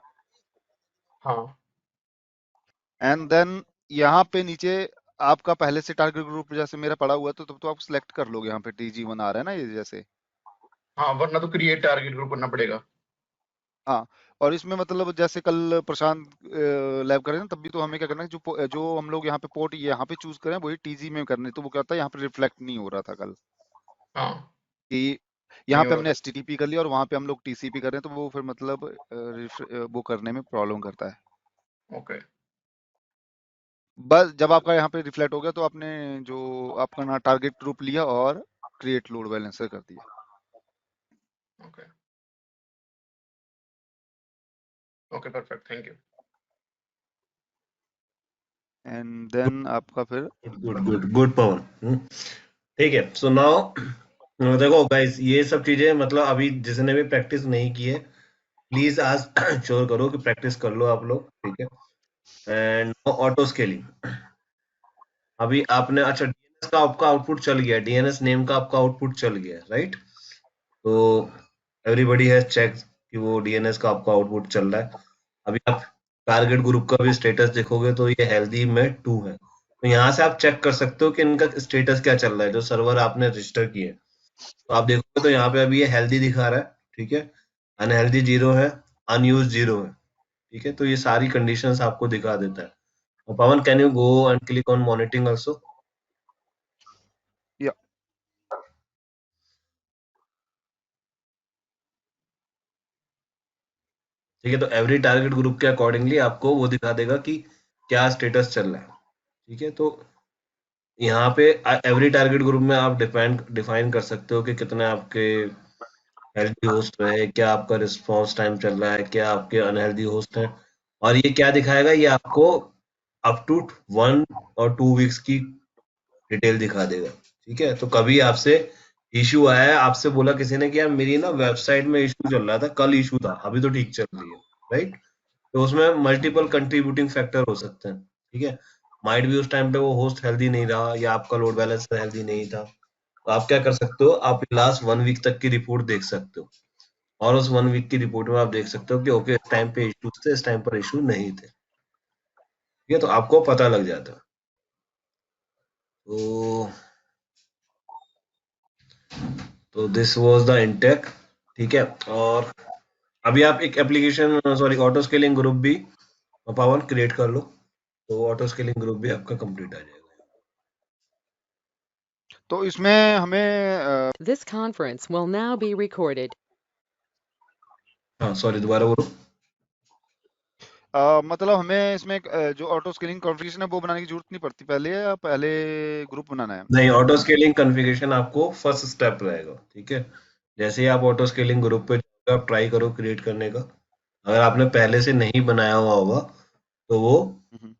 हाँ, एंड देन यहाँ पे नीचे आपका पहले से टारगेट ग्रुप जैसे मेरा पड़ा हुआ, तो तब तो आप सिलेक्ट कर लोगे, यहाँ पे TG1 आ रहा है ना ये जैसे। हाँ, वरना तो क्रिएट टारगेट ग्रुप करना पड़ेगा। हाँ, और इसमें मतलब जैसे कल प्रशांत लैब करे ना, तब भी तो हमें क्या करना है, जो हम लोग यहाँ पे पोर्ट यहाँ पे चूज करें वही टीजी में करने, तो वो क्या होता है यहाँ पे रिफ्लेक्ट नहीं हो रहा था कल, हाँ, कि नहीं यहाँ पे हो रहा हमने था। एचटीटीपी कर लिया और वहां पे हम लोग टीसीपी कर रहे हैं, तो वो फिर मतलब वो करने में प्रॉब्लम करता है। ओके, बस जब आपका यहाँ पे रिफ्लेक्ट हो गया, तो आपने जो आपका ना टारगेट ग्रुप लिया और क्रिएट लोड बैलेंसर कर दिया। Okay, okay, perfect, thank you. And then आपका फिर गुड गुड गुड पवन। ठीक है, सो नाउ देखो गाइस, ये सब चीजें मतलब अभी जिसने भी प्रैक्टिस नहीं की है, प्लीज आज श्योर करो कि प्रैक्टिस कर लो आप लोग, ठीक है। एंड ऑटो स्केलिंग, अभी आपने अच्छा डीएनएस का आपका आउटपुट चल गया, डीएनएस नेम का आपका आउटपुट चल गया, राइट? तो एवरीबॉडी हैज चेक कि वो डीएनएस का आपका आउटपुट चल रहा है। अभी आप टारगेट ग्रुप का भी स्टेटस देखोगे तो ये हेल्दी में 2 है, तो यहाँ से आप चेक कर सकते हो कि इनका स्टेटस क्या चल रहा है, जो सर्वर आपने रजिस्टर किए। तो आप देखोगे तो यहाँ पे अभी ये हेल्दी दिखा रहा है, ठीक है, अनहेल्दी 0 है, अनयूज 0 है, ठीक है। तो ये सारी कंडीशंस आपको दिखा देता है। और Pawan, can you go and click on monitoring also? या ठीक है, तो एवरी टारगेट ग्रुप के अकॉर्डिंगली आपको वो दिखा देगा कि क्या स्टेटस चल रहा है, ठीक है। तो यहाँ पे एवरी टारगेट ग्रुप में आप डिफाइन कर सकते हो कि कितने आपके हेल्दी होस्ट रहे, क्या आपका रिस्पॉन्स टाइम चल रहा है, क्या आपके अनहेल्दी होस्ट हैं। और ये क्या दिखाएगा, ये आपको अप टू 1 और 2 वीक्स की डिटेल दिखा देगा, ठीक है। तो कभी आपसे इशू आया है, आपसे बोला किसी ने कि यार मेरी ना वेबसाइट में इशू चल रहा था, कल इशू था, अभी तो ठीक चल रही है, राइट? तो उसमें मल्टीपल कंट्रीब्यूटिंग फैक्टर हो सकते हैं, ठीक है। माइट भी उस टाइम पे वो होस्ट हेल्दी नहीं रहा, या आपका लोड बैलेंसर हेल्दी नहीं था। तो आप क्या कर सकते हो, आप लास्ट 1 वीक तक की रिपोर्ट देख सकते हो, और उस 1 वीक की रिपोर्ट में आप देख सकते हो कि ओके, इस टाइम पे इश्यूज थे, इस टाइम पर इशू नहीं थे, ठीक है। तो आपको पता लग जाता है। तो दिस वाज द इंटेक, ठीक है। और अभी आप एक application, sorry, auto scaling group भी पवन क्रिएट कर लो, तो ऑटो स्केलिंग ग्रुप भी आपका कंप्लीट आ जाएगा। तो इसमें हमें This conference will now be recorded. हाँ, सॉरी, दोबारा बोलो। मतलब हमें इसमें जो ऑटो स्केलिंग कॉन्फ़िगरेशन है वो बनाने की जरूरत नहीं पड़ती पहले, या पहले ग्रुप बनाना है? नहीं, ऑटो स्केलिंग कॉन्फ़िगरेशन आपको फर्स्ट स्टेप रहेगा, ठीक है। जैसे ही आप ऑटो स्केलिंग ग्रुप पे जाओगे, आप ट्राई करो क्रिएट करने का। अगर आपने पहले से नहीं बनाया हुआ होगा तो वो हम्म।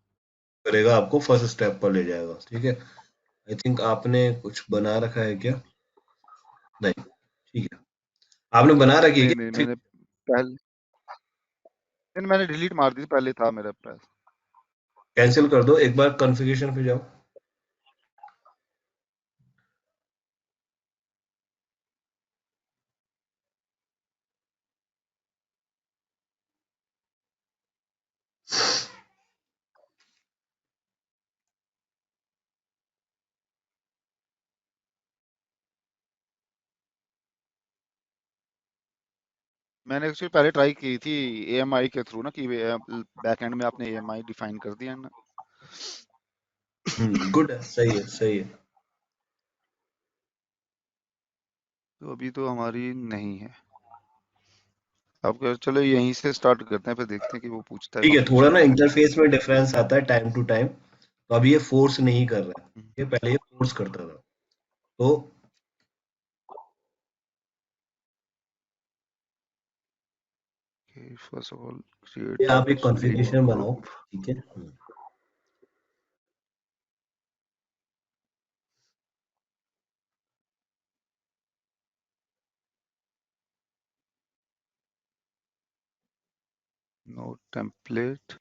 करेगा, आपको फर्स्ट स्टेप पर ले जाएगा, ठीक है। आई थिंक आपने कुछ बना रखा है क्या? नहीं, ठीक है। आपने बना रखी है नहीं क्या नहीं, फिर? मैंने डिलीट मार दी थी, पहले था मेरे पास। कैंसिल कर दो, एक बार कॉन्फ़िगरेशन पे जाओ। मैंने एक्चुअली पहले ट्राई की थी एएमआई के थ्रू ना, कि बैक एंड में आपने एएमआई डिफाइन कर दिया ना। गुड है, सही है, सही है। तो अभी तो हमारी नहीं है। अब चलो यहीं से स्टार्ट करते हैं, फिर देखते हैं कि वो पूछता है ठीक है, थोड़ा कॉन्फ़िगरेशन ना वगैरह कुछ। इंटरफेस में डिफरेंस आता है टाइम टू टाइम। तो अभी ये फोर्स नहीं कर रहा है, ये पहले ये फोर्स करता था। तो फर्स्ट ऑफ ऑल ये क्रिएट आप एक स्केलिंग कॉन्फ़िगरेशन बनाओ, ग्रुप। ठीक है। No template.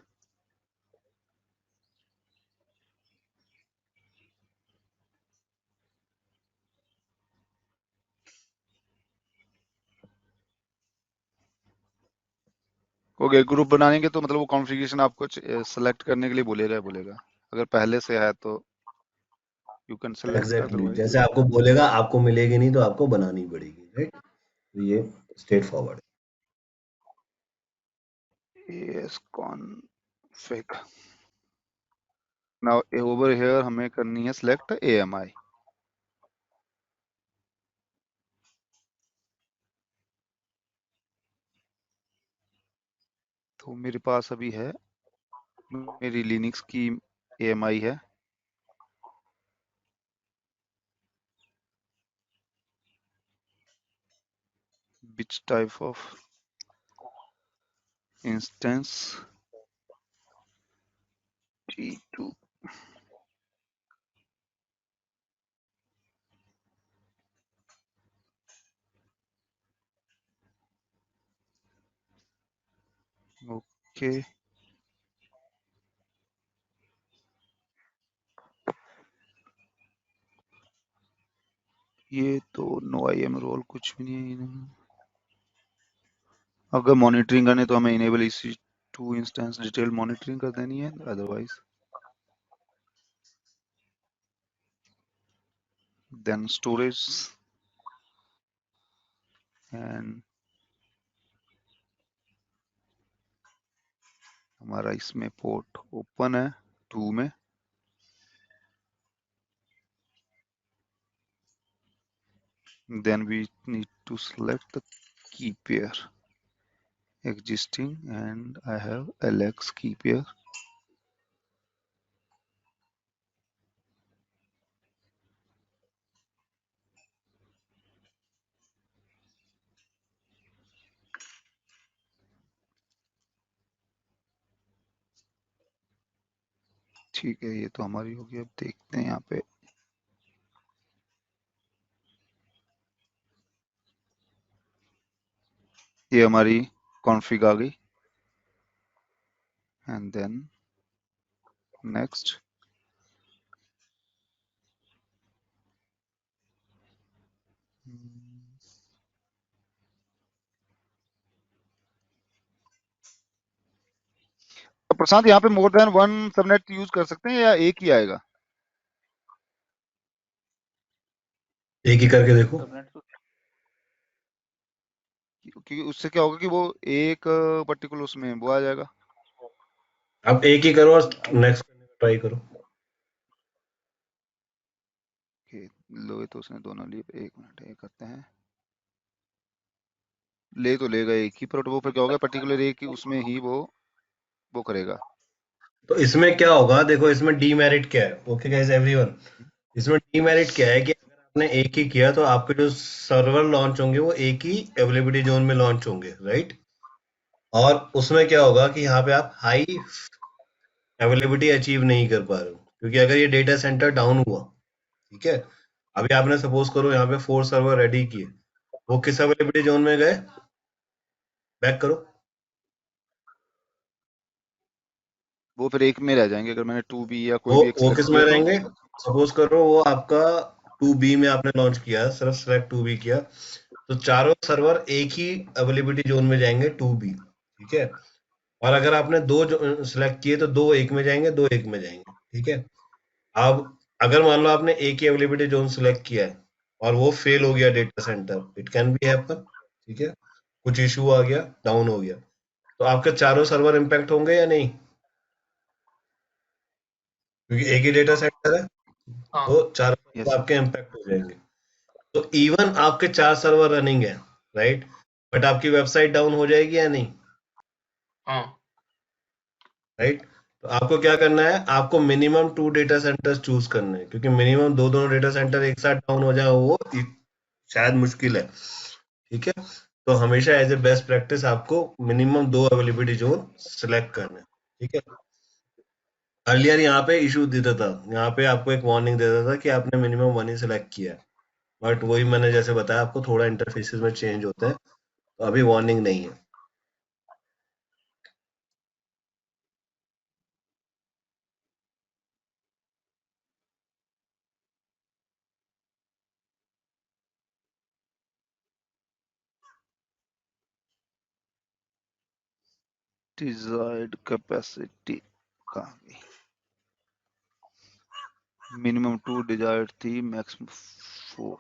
ओके, ग्रुप बनाएंगे तो मतलब वो कॉन्फ़िगरेशन आपको सेलेक्ट करने के लिए बोलेगा अगर पहले से है तो you can select, exactly, otherwise. जैसे आपको बोलेगा, आपको मिलेगी नहीं तो आपको बनानी पड़ेगी, राइट? तो ये straight forward AS config. Now over here हमें करनी है select AMI. तो मेरे पास अभी है मेरी लिनक्स की AMI है. Which type of instance? G2. Okay. ये तो नो IAM रोल कुछ भी नहीं है. अगर मॉनिटरिंग करने तो हमें enable EC2 instance detail monitoring कर देनी है. अदरवाइज देन स्टोरेज एंड हमारा इसमें पोर्ट ओपन है 2 में. Then we need to select the key pair existing and I have LX key pair. ठीक है, ये तो हमारी होगी. अब देखते हैं यहाँ पे. ये हमारी कॉन्फ़िग आ गई. And then next. तो प्रशांत यहाँ पे more than one subnet use कर सकते हैं या एक ही आएगा? एक ही करके देखो. सबनेट तो क्योंकि उससे क्या होगा कि वो एक पर्टिकुलर उसमें वो आ जाएगा. आप एक ही करो और नेक्स्ट करने का ट्राई करो. लो, तो उसने दोनों लिए. एक मिनट, ये करते हैं. ले तो लेगा एक ही, पर वो फिर क्या होगा, पर्टिकुलर एक ही उसमें ही वो करेगा. तो इसमें क्या होगा, देखो इसमें डीमेरिट क्या है. ओके गाइस एवरीवन, इसमें डीमेरिट क्या है कि अगर आपने एक ही किया तो आपके जो सर्वर लॉन्च होंगे वो एक ही अवेलेबिलिटी जोन में लॉन्च होंगे, राइट. और उसमें क्या होगा कि यहाँ पे आप हाई अवेलेबिलिटी अचीव नहीं कर पा रहे हो, क्योंकि अगर ये डेटा सेंटर डाउन हुआ, ठीक है, अभी आपने सपोज करो यहाँ पे 4 सर्वर रेडी किए, वो किस अवेलेबिलिटी जोन में गए, बैक करो. वो फिर एक में रह जाएंगे अगर मैंने 2B या कोई वो भी एक वो सेलेक्ट किस में किया तो. रहेंगे, सपोज करो वो आपका 2B में आपने लॉन्च किया, सिर्फ सेलेक्ट 2B किया, तो चारों सर्वर एक ही अवेलेबिलिटी जोन में जाएंगे 2B, ठीक है. और अगर आपने दो सिलेक्ट किए तो दो एक में जाएंगे, दो एक में जाएंगे, ठीक है. अब अगर मान लो आपने एक ही अवेलेबिलिटी जोन सिलेक्ट किया है और वो फेल हो गया data centre, it can be happen, ठीक है, कुछ इशू आ गया, डाउन हो गया, तो आपके चारों सर्वर इम्पैक्ट होंगे या नहीं, क्योंकि एक ही डेटा सेंटर है, हाँ तो चारों यस. सर्वर आपके इम्पैक्ट हो जाएंगे. तो इवन आपके 4 सर्वर रनिंग है, राइट, बट आपकी वेबसाइट डाउन हो जाएगी या नहीं, हाँ राइट. तो आपको क्या करना है, आपको मिनिमम 2 डेटा सेंटर्स चूज करने हैं, क्योंकि मिनिमम दो दोनों डेटा सेंटर एक साथ डाउन हो जाए वो शायद मुश्किल है, ठीक है. तो हमेशा एज ए बेस्ट प्रैक्टिस आपको मिनिमम 2 अवेलेबिलिटी जोन सिलेक्ट करना है, ठीक है. अर्लियर यहाँ पे इशू देता था, यहाँ पे आपको एक वार्निंग देता था कि आपने मिनिमम 1 ही सिलेक्ट किया है, बट वही मैंने जैसे बताया आपको थोड़ा इंटरफेसेस में चेंज होते हैं, तो अभी वार्निंग नहीं है. डिजायर्ड कैपेसिटी कहाँ गई? मिनिमम 2 डिजायर्ड थी, मैक्सिमम 4.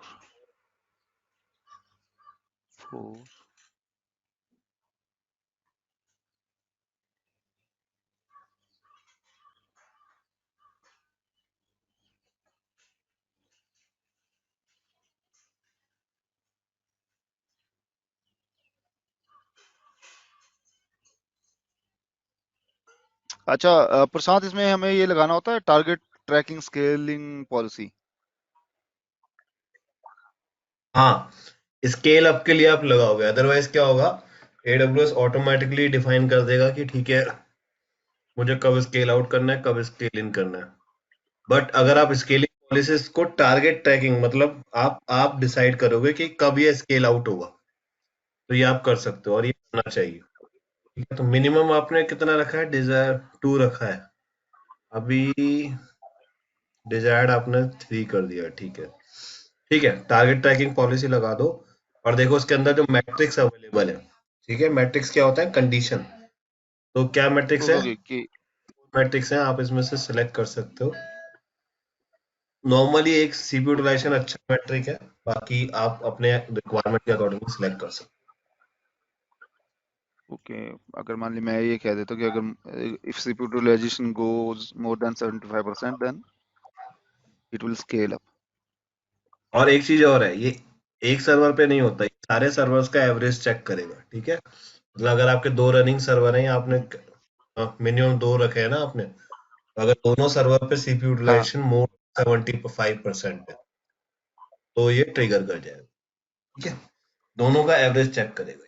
अच्छा प्रशांत, इसमें हमें ये लगाना होता है टारगेट ट्रैकिंग स्केलिंग पॉलिसी। हाँ, स्केल अप के लिए आप लगाओगे, अदरवाइज क्या होगा, AWS ऑटोमेटिकली डिफाइन कर देगा कि ठीक है मुझे कब स्केल आउट करना है, कब स्केल इन करना है। बट अगर आप स्केलिंग पॉलिसीज को टारगेट ट्रैकिंग, मतलब आप डिसाइड करोगे कि कब ये स्केल आउट होगा, तो ये आप कर सकते हो और ये करना चाहिए। ठीक है, तो मिनिमम आपने कितना रखा है, डिजायर 2 रखा है, अभी डिजायर्ड आपने 3 कर दिया, ठीक है। ठीक है, टारगेट ट्रैकिंग पॉलिसी लगा दो और देखो उसके अंदर जो मैट्रिक्स अवेलेबल है। ठीक है, मैट्रिक्स क्या होता है, कंडीशन। तो क्या मैट्रिक्स है, ओके कि मैट्रिक्स है, आप इसमें से सिलेक्ट कर सकते हो। नॉर्मली एक सीपीयू यूटिलाइजेशन अच्छा मैट्रिक है, बाकी आप अपने रिक्वायरमेंट के अकॉर्डिंग सिलेक्ट कर सकते ओके अगर मान ली मैं ये कह देता हूँ कि अगर if CPU utilisation goes more than 75% then it will scale up. हो। और एक चीज और है, ये एक सर्वर पे नहीं होता, ये सारे सर्वर्स का एवरेज चेक करेगा। ठीक है, मतलब अगर आपके 2 रनिंग सर्वर हैं, आपने मिनिमम 2 रखे हैं ना आपने, तो अगर दोनों सर्वर पे सीपीयू हाँ यूटिलाइजेशन मोर 75% है, तो ये ट्रिगर कर जाएगा। ठीक है, दोनों का एवरेज चेक करेगा।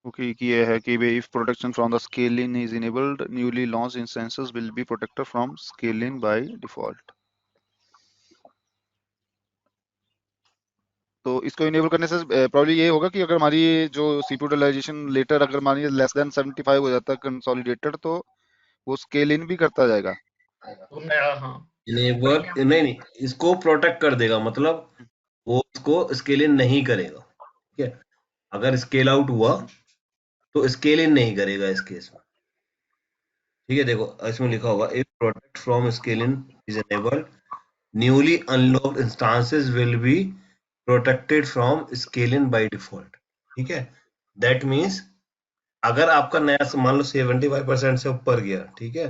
ओके कि ये है कि if protection from the scaling is enabled newly launch instances will be protected from scaling by default. तो इसको इनेबल करने से प्रॉब्लम ये होगा कि अगर हमारी जो सीपीयू यूटिलाइजेशन लेटर अगर मान लीजिए लेस देन 75 हो जाता है कंसोलिडेटेड, तो वो स्केल इन भी करता जाएगा। तो नया, हाँ। इनेबल नहीं नहीं, इसको प्रोटेक्ट कर देगा, मतलब वो इसको स्केल इन नहीं करेगा। ठीक है, अगर स्केल आउट हुआ तो स्केल इन नहीं करेगा इस केस में। ठीक है, देखो इसमें लिखा होगा if protect from scale in is enabled, newly unlocked instances will be protected from scale in by default. ठीक है, दैट मीन्स अगर आपका नया मान लो 75% से ऊपर गया, ठीक है,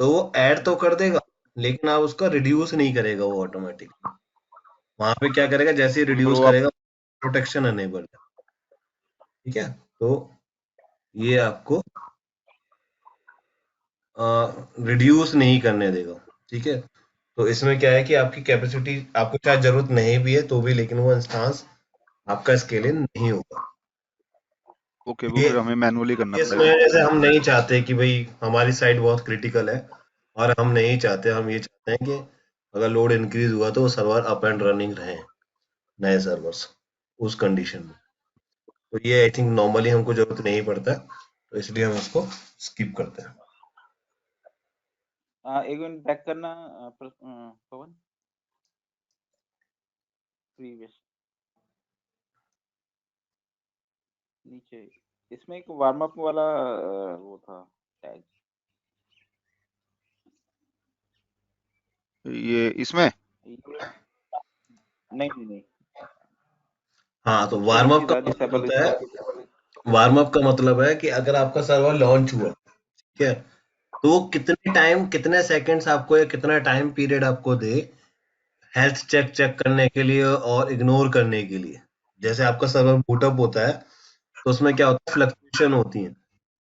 तो वो ऐड तो कर देगा, लेकिन आप उसका रिड्यूस नहीं करेगा वो ऑटोमेटिकली। वहां पे क्या करेगा, जैसे ही ओके पर रिड्यूस वो आप करेगा, प्रोटेक्शन अनेबल है। ठीक है, तो ये आपको रिड्यूस नहीं करने देगा। ठीक है, तो इसमें क्या है कि आपकी कैपेसिटी आपको शायद जरूरत नहीं भी है तो भी, लेकिन वो इंस्टांस आपका स्केलिंग नहीं होगा। ओके वो ये फिर हमें मैनुअली करना इसमें पड़ेगा। जैसे हम नहीं चाहते कि भाई हमारी साइट बहुत क्रिटिकल है, और हम नहीं चाहते, हम ये चाहते हैं कि अगर लोड इंक्रीज हुआ तो वो सर्वर अप एंड रनिंग रहे, नए सर्वर्स उस कंडीशन में। तो ये आई थिंक नॉर्मली हमको जरूरत नहीं पड़ता है, तो इसलिए हम उसको स्किप करते हैं। एक मिनट बैक करना पवन, प्रीवियस नीचे इसमें एक वार्म अप वाला वो था टैग। ये इसमें नहीं नहीं नहीं, हाँ, तो उसको वार्म एक अप चीज का और मतलब डिसेबल होता है, वार्म अप का मतलब है कि अगर आपका सर्वर लॉन्च हुआ, ठीक है, तो वो कितने टाइम, कितने सेकंड्स आपको या कितना टाइम पीरियड आपको दे हेल्थ चेक चेक करने के लिए और इग्नोर करने के लिए। जैसे आपका सर्वर बूटअप होता है, तो उसमें क्या होता है, फ्लक्चुएशन होती है,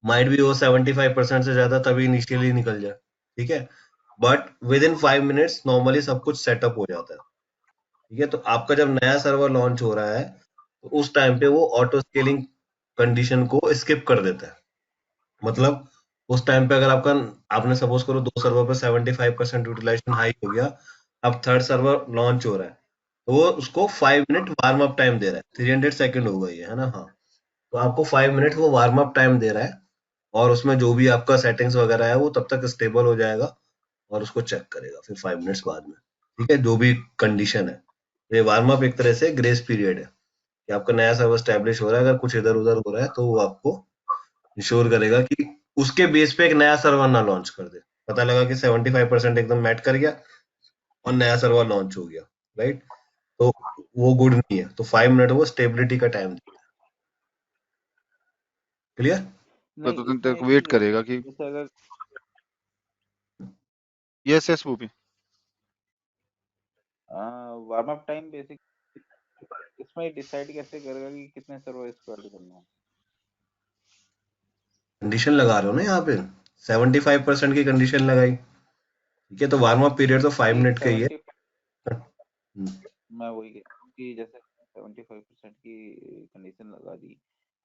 माइट भी वो 75% से ज्यादा तभी इनिशियली निकल जाए। ठीक है, but with in 5 minutes normally सब कुछ सेटअप हो जाता है। ठीक है, तो आपका जब नया सर्वर लॉन्च हो रहा है, तो उस टाइम पे वो ऑटो स्केलिंग कंडीशन को स्किप कर देता है। मतलब उस टाइम पे अगर आपका, आपने सपोज करो 2 सर्वर पे 75% यूटिलाइजेशन हाई हो गया, अब थर्ड सर्वर लॉन्च हो रहा है, तो वो उसको 5 मिनट वार्म अप टाइम दे रहा है, 300 सेकंड हो गई है ना, हाँ। तो आपको 5 मिनट वो वार्म अप टाइम दे रहा है, और उसमें जो भी आपका सेटिंग्स वगैरह है वो तब तक स्टेबल हो जाएगा, और उसको चेक करेगा फिर 5 मिनट्स बाद में। ठीक है, जो भी कंडीशन है। तो ये वार्म अप एक तरह से ग्रेस पीरियड है कि आपका नया सर्वर स्टैब्लिश हो रहा है, अगर कुछ इधर उधर हो रहा है तो वो आपको इंश्योर करेगा कि उसके बेस पे एक नया सर्वर ना लॉन्च कर दे। पता लगा कि 75% एकदम मैट कर गया और नया सर्वर लॉन्च हो गया, राइट, तो वो गुड नहीं है। तो 5 मिनट वो स्टेबिलिटी का टाइम देता है। क्लियर? तो नहीं। दिन इसमें तक एक वेट चीज है, करेगा कि जैसे अगर यस यस वो भी। वार्म अप टाइम बेसिक इसमें डिसाइड कैसे करेगा कि कितने सर्वर इसको ऐड करना है? कंडीशन लगा रहे हो ना यहाँ पे, 75% की कंडीशन लगाई, ठीक है, तो वार्म अप पीरियड तो 5 नहीं मिनट का ही है। 70 हम्म, मैं वही कह रहा हूँ कि जैसे 75% की कंडीशन लगा दी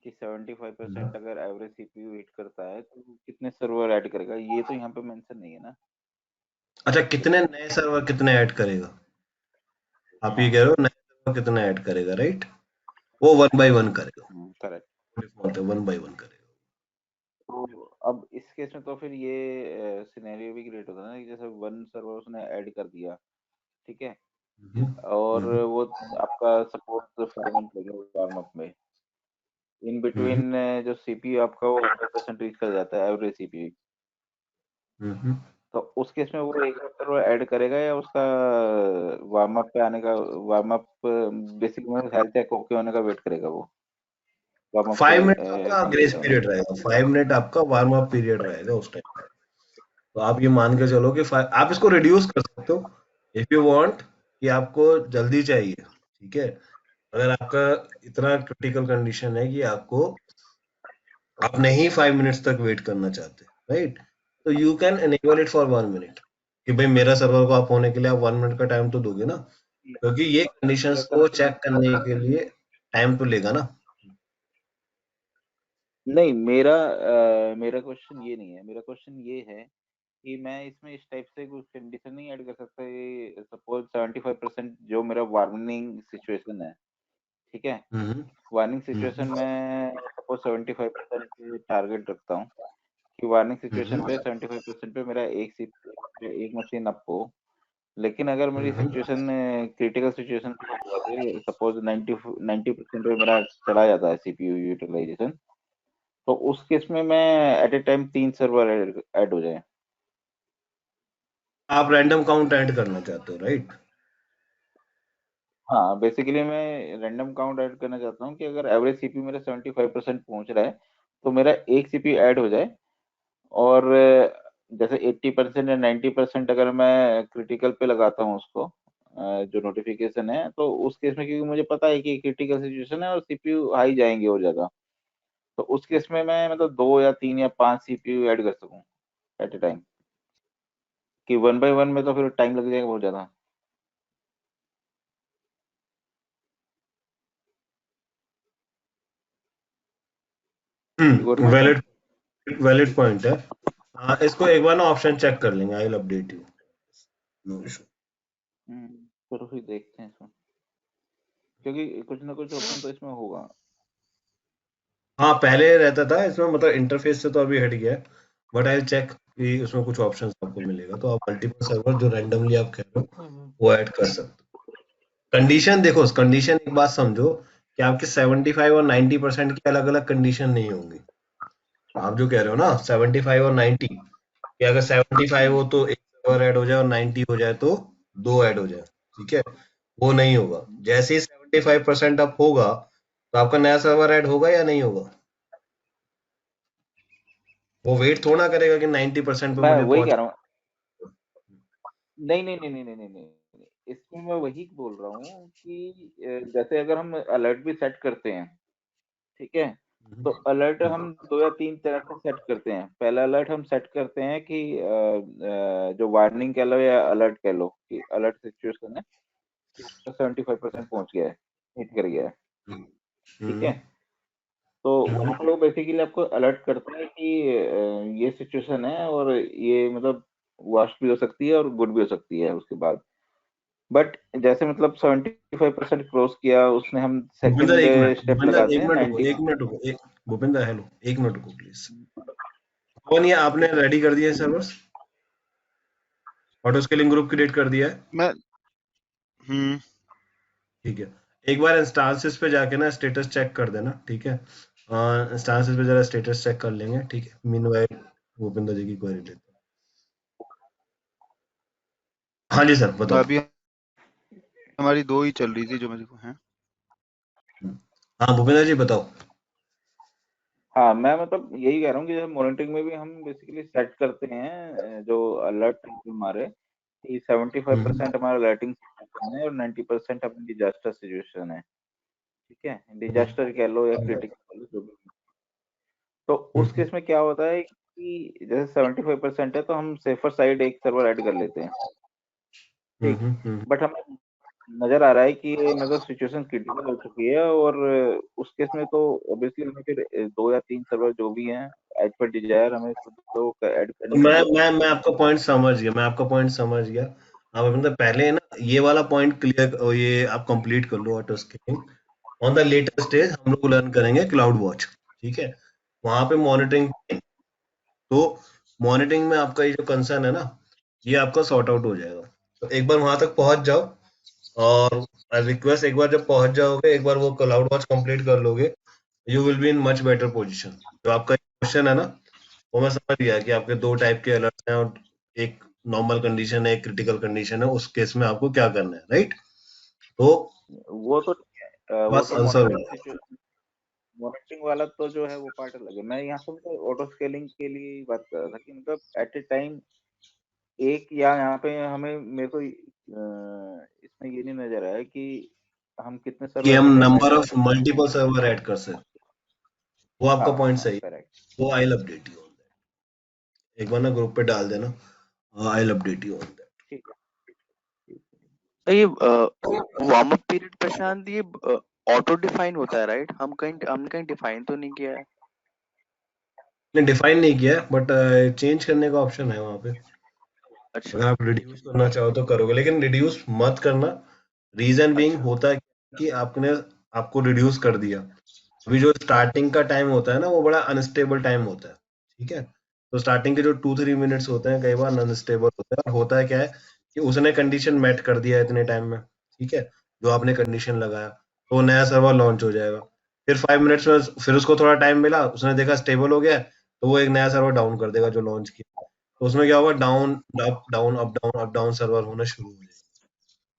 कि 75% अगर एवरेज सीपीयू वेट करता है तो कितने सर्वर ऐड करेगा, ये तो यहाँ पे मेंशन नहीं है ना। अच्छा, कितने नए सर्वर कितने ऐड करेगा, आप ये हाँ कह रहे हो नए सर्वर कितने ऐड करेगा, राइट? वो 1 बाय 1 करेगा, करेक्ट। डिफॉल्ट है 1 बाय 1 करेगा। तो अब इस केस में तो फिर ये सिनेरियो भी क्रिएट होता है ना कि जैसे वन सर्वर उसने ऐड कर दिया, ठीक है, हम्म, और हम्म, वो आपका सपोज 5 मिनट लगे वार्म अप में, इन हम्म, बिटवीन जो सीपीयू आपका वो 100% रीच कर जाता है एवरेज सीपीयू, हम्म। तो उस केस में वो एक सर्वर ऐड करेगा या उसका वार्म अप पे आने का, वार्म अप बेसिक में हेल्थ चेक ओके होने का वेट करेगा वो वार्म अप पे 5 मिनट आपका ग्रेस कंप्लीट होने पीरियड रहेगा, 5 मिनट आपका वार्म अप पीरियड रहेगा उस टाइम। तो आप ये मान के चलो कि आप इसको रिड्यूस कर सकते हो इफ यू वांट, कि आपको जल्दी चाहिए, ठीक है, अगर आपका इतना क्रिटिकल कंडीशन है कि आपको, आप नहीं 5 मिनट्स तक वेट करना चाहते, राइट, तो you can enable it for 1 minute, कि भाई मेरा सर्वर को आप होने के लिए आप 1 मिनट का टाइम तो दोगे ना, का। क्योंकि ये कंडीशंस मेरा को कंसर्न चेक करने के लिए टाइम तो लेगा ना। नहीं, मेरा क्वेश्चन ये नहीं है, मेरा क्वेश्चन ये है कि मैं इसमें इस टाइप से कुछ कंडीशन नहीं ऐड कर सकता, ये सपोज 75% जो मेरा वार्निंग सिचुएशन है, ठीक है, हम्म, वार्निंग सिचुएशन हम्म, में सपोज 75% टारगेट रखता हूँ कि वार्निंग सिचुएशन पे हम्म, 75% पे मेरा एक मशीन अप हो, लेकिन अगर मेरी हम्म। सिचुएशन क्रिटिकल सिचुएशन सपोज 90% पे मेरा चला जाता है सीपीयू यूटिलाइजेशन, तो उस केस में मैं at a time 3 server add हो जाए। आप रैंडम काउंट ऐड करना चाहते हो, राइट? हाँ बेसिकली मैं रैंडम काउंट ऐड करना चाहता हूँ कि अगर एवरेज सीपीयू मेरा 75% पहुंच रहा है तो मेरा एक सीपीयू ऐड हो जाए, और जैसे 80% या 90% अगर मैं क्रिटिकल पे लगाता हूँ उसको, जो नोटिफिकेशन है, तो उस केस में क्योंकि मुझे पता है कि क्रिटिकल सिचुएशन है और सीपीयू हाई जाएंगे और ज्यादा, तो उस केस में मैं मतलब 2 या 3 या 5 सीपीयू ऐड कर सकूं एट ए टाइम, कि वन बाय वन में तो फिर टाइम लग जाएगा बहुत ज्यादा। Gauri ma'am valid valid point है। हाँ, इसको एक बार ना ऑप्शन चेक कर लेंगे, I will update you, no issue. चलो फिर देखते हैं इसमें, क्योंकि कुछ ना कुछ ऑप्शन तो इसमें होगा। हाँ, पहले रहता था इसमें, मतलब इंटरफेस से तो अभी हट गया है, बट आई चेक कि उसमें कुछ ऑप्शंस आपको मिलेगा, तो आप मल्टीपल सर्वर जो रैंडमली आप कह रहे हो वो ऐड कर सकते हो। कंडीशन देखो, कंडीशन एक बात समझो कि आपके 75 और 90% की अलग अलग कंडीशन नहीं होंगी। आप जो कह रहे हो ना 75 और 90, कि अगर 75 हो हम्म, तो एक सर्वर ऐड हो जाए और 90 हो जाए तो दो ऐड हो जाए, ठीक है, वो नहीं होगा। जैसे ही 75% अप होगा तो आपका नया सर्वर ऐड होगा या नहीं होगा? वो वेट थोड़ा करेगा कि 90% पे मैं मुझे वही पहुंच। कह रहा हूँ। नहीं नहीं नहीं नहीं नहीं नहीं नहीं, इसमें मैं वही बोल रहा हूँ कि जैसे अगर हम अलर्ट भी सेट करते हैं, ठीक है, तो अलर्ट हम 2 या 3 तरह से सेट करते हैं। पहला अलर्ट हम सेट करते हैं कि जो वार्निंग कह लो या अलर्ट कह लो कि अलर्ट सिचुएशन है, 75% पहुंच गया है, हिट कर गया है, ठीक है, तो वो बेसिकली आपको अलर्ट करता है कि ये सिचुएशन है और ये मतलब वर्स्ट भी हो सकती है और गुड भी हो सकती है उसके बाद। बट जैसे मतलब 75% क्रॉस किया उसने, हम भूपिंदर सेकंड एक मिनट, स्टेप भूपिंदर लगाते एक हैं मिनट रुको, 90। एक मिनट रुको, एक, भूपिंदर हेलो, एक मिनट रुको प्लीज। कौन, ये आपने रेडी कर दिया है servers, auto scaling group create कर दिया है? मैं हम्म ठीक है, एक बार इंस्टांसेस पे जाके ना स्टेटस चेक कर देना, ठीक है, इंस्टांसेस पे जरा स्टेटस चेक कर लेंगे, ठीक है, मीनवाइल भूपिंदर जी की क्वेरी लेते हैं। हाँ जी सर, बताओ। अभी हमारी 2 ही चल रही थी जो मेरे को है। हाँ भूपिंदर जी बताओ। हाँ, मैं मतलब यही कह रहा हूँ कि जैसे मॉनिटरिंग में भी हम बेसिकली सेट करते हैं जो अलर्ट हमारे कि 75% हमारा अलर्टिंग सिचुएशन है और 90% अपनी डिजास्टर सिचुएशन है। ठीक है, डिजास्टर कह लो या क्रिटिकल कह लो, जो भी। तो उस केस में क्या होता है कि जैसे 75% है तो हम सेफर साइड एक सर्वर ऐड कर लेते हैं। ठीक, बट हमें नजर आ रहा है कि ये मतलब सिचुएशन क्रिटिकल हो चुकी है और उस केस में तो ऑब्वियसली हमें फिर 2 या 3 सर्वर जो भी हैं एज पर डिजायर हमें तो ऐड करनी पड़ेगी। मैं आपका पॉइंट समझ गया, मैं आपका पॉइंट समझ गया। आप अपने पहले ना ये वाला पॉइंट क्लियर, ये आप कंप्लीट कर लो auto scaling. On the later stage हम लोग लर्न करेंगे क्लाउड वॉच, ठीक है। वहां पे मॉनिटरिंग, तो मॉनिटरिंग में आपका ये जो कंसर्न है ना, ये आपका सॉर्ट आउट हो जाएगा। तो एक बार वहां तक पहुंच जाओ, और आई रिक्वेस्ट एक बार जब पहुंच जाओगे, एक बार वो क्लाउड वॉच कंप्लीट कर लोगे, you will be in much better position. जो आपका क्वेश्चन है ना, वो मैं समझ गया कि आपके दो टाइप के अलर्ट हैं, और एक नॉर्मल कंडीशन है, एक क्रिटिकल कंडीशन है। उस केस में आपको क्या करना है, राइट? तो वो तो ठीक है, वो बस तो आंसर हो गया। मॉनिटरिंग वाला तो जो है वो पार्ट अलग है। मैं यहाँ पे तो ऑटो स्केलिंग के लिए ही बात कर रहा था कि मतलब एट ए टाइम एक, या यहाँ पे हमें मेरे को इसमें ये नहीं नजर आया कि हम कितने कि सर्वर हम at a time add number कर ऑफ सकते हैं। मल्टीपल सर्वर ऐड कर सकते, वो हाँ आपका हाँ पॉइंट हाँ, सही है। करेक्ट। वो I update you on that, एक बार ना ग्रुप पे डाल देना, I update you on that. ठीक है, ठीक है। ये वार्म अप पीरियड प्रशांत, ये ऑटो डिफाइन होता है राइट? हमने कहीं डिफाइन तो नहीं किया है। ने डिफाइन नहीं किया, बट चेंज करने का ऑप्शन है वहां पे। अच्छा। अगर आप रिड्यूस करना चाहो तो करोगे, लेकिन रिड्यूस मत करना। रीजन बीइंग अच्छा। होता है कि आपने आपको रिड्यूस कर दिया, अभी जो स्टार्टिंग का टाइम होता है ना, वो बड़ा अनस्टेबल टाइम होता है, ठीक है। तो स्टार्टिंग के जो 2-3 मिनट्स होते हैं, कई बार अनस्टेबल होते हैं। और होता है क्या है कि उसने कंडीशन मेट कर दिया है इतने टाइम में, ठीक है, जो आपने कंडीशन लगाया, तो नया सर्वर लॉन्च हो जाएगा। फिर 5 मिनट्स में फिर उसको थोड़ा टाइम मिला, उसने देखा स्टेबल हो गया है, तो वो एक नया सर्वर डाउन कर देगा जो लॉन्च किया। तो उसमें क्या होगा, down up down up down up down server होना शुरू हो जाएगा।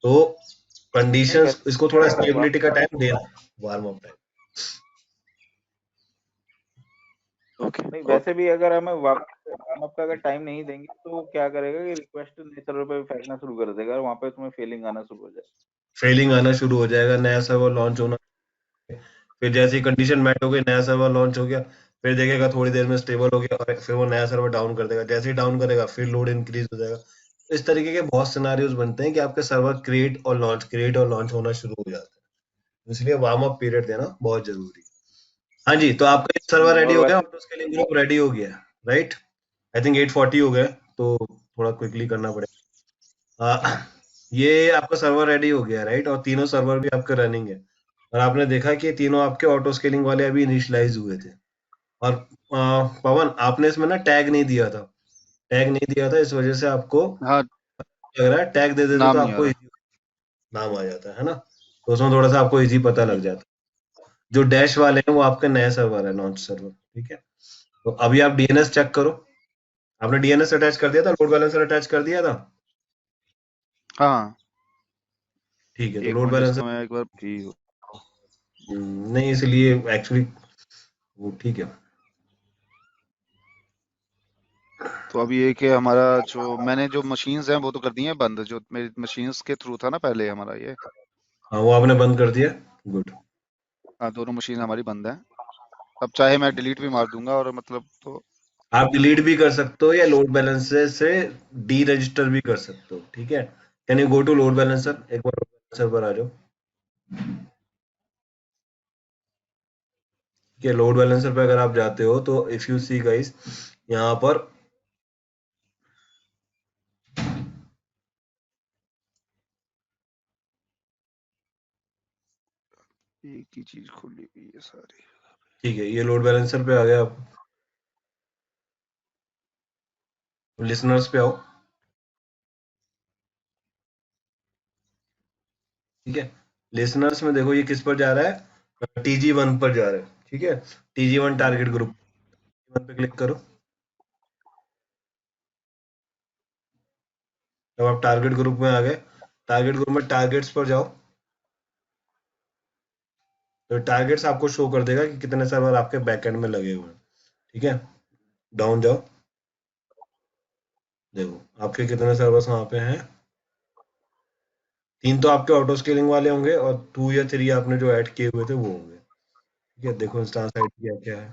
तो नहीं कंडीशंस, इसको थोड़ा वैसे स्टेबिलिटी का टाइम देना, वार्म अप टाइम। ओके नहीं, ओके। वैसे भी अगर हमें वार्म अप का अगर टाइम नहीं देंगे तो वो क्या करेगा कि रिक्वेस्ट नए सर्वर पे फेंकना शुरू कर देगा और वहां पे तुम्हें फेलिंग आना शुरू हो जाएगा। फेलिंग आना शुरू हो जाएगा, नया सर्वर लॉन्च होना। फिर जैसे ही कंडीशन मैट हो गई, नया सर्वर लॉन्च हो गया, फिर देखेगा थोड़ी देर में स्टेबल हो गया, और फिर वो नया सर्वर डाउन कर देगा। जैसे ही डाउन करेगा, फिर लोड इंक्रीज हो जाएगा। तो इस तरीके के बहुत सिनारियोज बनते हैं कि आपके सर्वर क्रिएट और लॉन्च होना शुरू हो जाता है। इसलिए वार्म अप पीरियड देना बहुत जरूरी है। हाँ जी, तो आपका सर्वर रेडी और हो गया, वैसे ऑटो स्केलिंग ग्रुप रेडी हो गया, राइट? आई थिंक 840 हो गया, तो थोड़ा क्विकली करना पड़ेगा। ये आपका सर्वर रेडी हो गया, राइट? और तीनों सर्वर भी आपके रनिंग है, और आपने देखा कि तीनों आपके ऑटो स्केलिंग वाले अभी इनिशियलाइज हुए थे। और पवन, आपने इसमें ना टैग नहीं दिया था, टैग नहीं दिया था, इस वजह से आपको हाँ, लग रहा है। टैग दे देते तो नाम नहीं आ आपको रहा। इजी नाम आ जाता है ना, तो उसमें थोड़ा सा आपको इजी पता लग जाता है। जो डैश वाले हैं वो आपके नए सर्वर है, लॉन्च सर्वर, ठीक है। तो अभी आप डीएनएस चेक करो। आपने डीएनएस अटैच कर दिया था, लोड बैलेंसर अटैच कर दिया था? हाँ, ठीक है, तो एक लोड मिनट, बैलेंसर इसको मैं एक बार फ्री हो। नहीं, इसलिए एक्चुअली वो ठीक है। तो अभी एक है हमारा, जो मैंने जो मशीन्स हैं वो तो कर दी हैं बंद, जो मेरी मशीन्स के थ्रू था ना पहले हमारा ये। हाँ, वो आपने बंद कर दिया, गुड। हाँ, दोनों मशीन हमारी बंद हैं। अब चाहे मैं डिलीट भी मार दूंगा और मतलब तो। आप डिलीट भी कर सकते हो, या लोड बैलेंसर से डी रजिस्टर भी कर सकते हो, ठीक है। Can you go to load balancer, एक बार लोड बैलेंसर पर आ जाओ। ठीक है, लोड बैलेंसर पे अगर आप जाते हो, तो इफ यू सी गाइस, यहाँ पर एक ही चीज खुली हुई है सारी। ठीक है, ये लोड बैलेंसर पे आ गया। आप लिसनर्स पे आओ, ठीक है। लिसनर्स में देखो, ये किस पर जा रहा है, TG1 पर जा रहा है, ठीक है। TG1 टारगेट ग्रुप, वन पे क्लिक करो। अब आप टारगेट ग्रुप में आ गए। टारगेट ग्रुप में टारगेट्स पर जाओ। तो टारगेट्स आपको शो कर देगा कि कितने सर्वर आपके बैकएंड में लगे हुए हैं। ठीक है, डाउन जाओ, देखो आपके कितने सर्वर्स वहां पे हैं। 3 तो आपके ऑटो स्केलिंग वाले होंगे और 2 या 3 आपने जो ऐड किए हुए थे वो होंगे। ठीक है, देखो इंस्टांस आईडी क्या क्या है,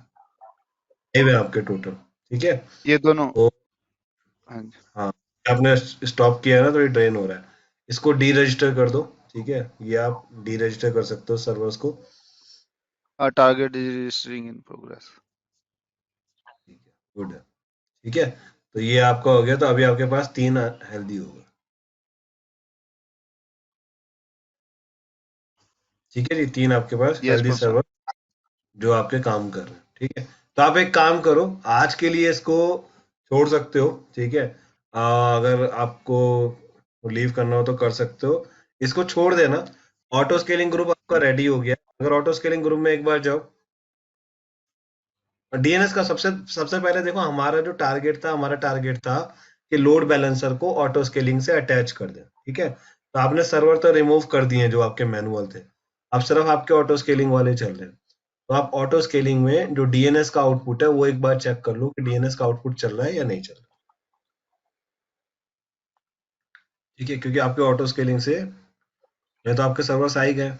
5 है आपके टोटल। ठीक है, ये दोनों। तो हाँ जी। हाँ, आपने स्टॉप किया है ना, तो ये ड्रेन हो रहा है, इसको डी रजिस्टर कर दो। ठीक है, ये आप डी रजिस्टर कर सकते हो सर्वर्स को। Target registering in progress. ठीक है, गुड है। ठीक है, तो ये आपका हो गया, तो अभी आपके पास 3 हेल्दी होगा। ठीक है जी, 3 आपके पास यस हेल्दी प्रोफेसर। सर्वर जो आपके काम कर रहे हैं। ठीक है, तो आप एक काम करो, आज के लिए इसको छोड़ सकते हो। ठीक है, अगर आपको लीव करना हो तो कर सकते हो, इसको छोड़ देना। ऑटो स्केलिंग ग्रुप आपका रेडी हो गया। अगर ऑटो स्केलिंग ग्रुप में एक बार जाओ, डीएनएस का सबसे सबसे पहले देखो, हमारा टारगेट था कि लोड बैलेंसर को ऑटो स्केलिंग से अटैच कर दें। ठीक है, तो आपने सर्वर तो रिमूव कर दिए जो आपके मैनुअल थे, अब सिर्फ आपके ऑटो स्केलिंग वाले चल रहे हैं। तो आप ऑटो स्केलिंग में जो डीएनएस का आउटपुट है वो एक बार चेक कर लो कि डीएनएस का आउटपुट चल रहा है या नहीं चल रहा। ठीक है, क्योंकि आपके ऑटो स्केलिंग से या तो आपके सर्वर्स आ ही गए।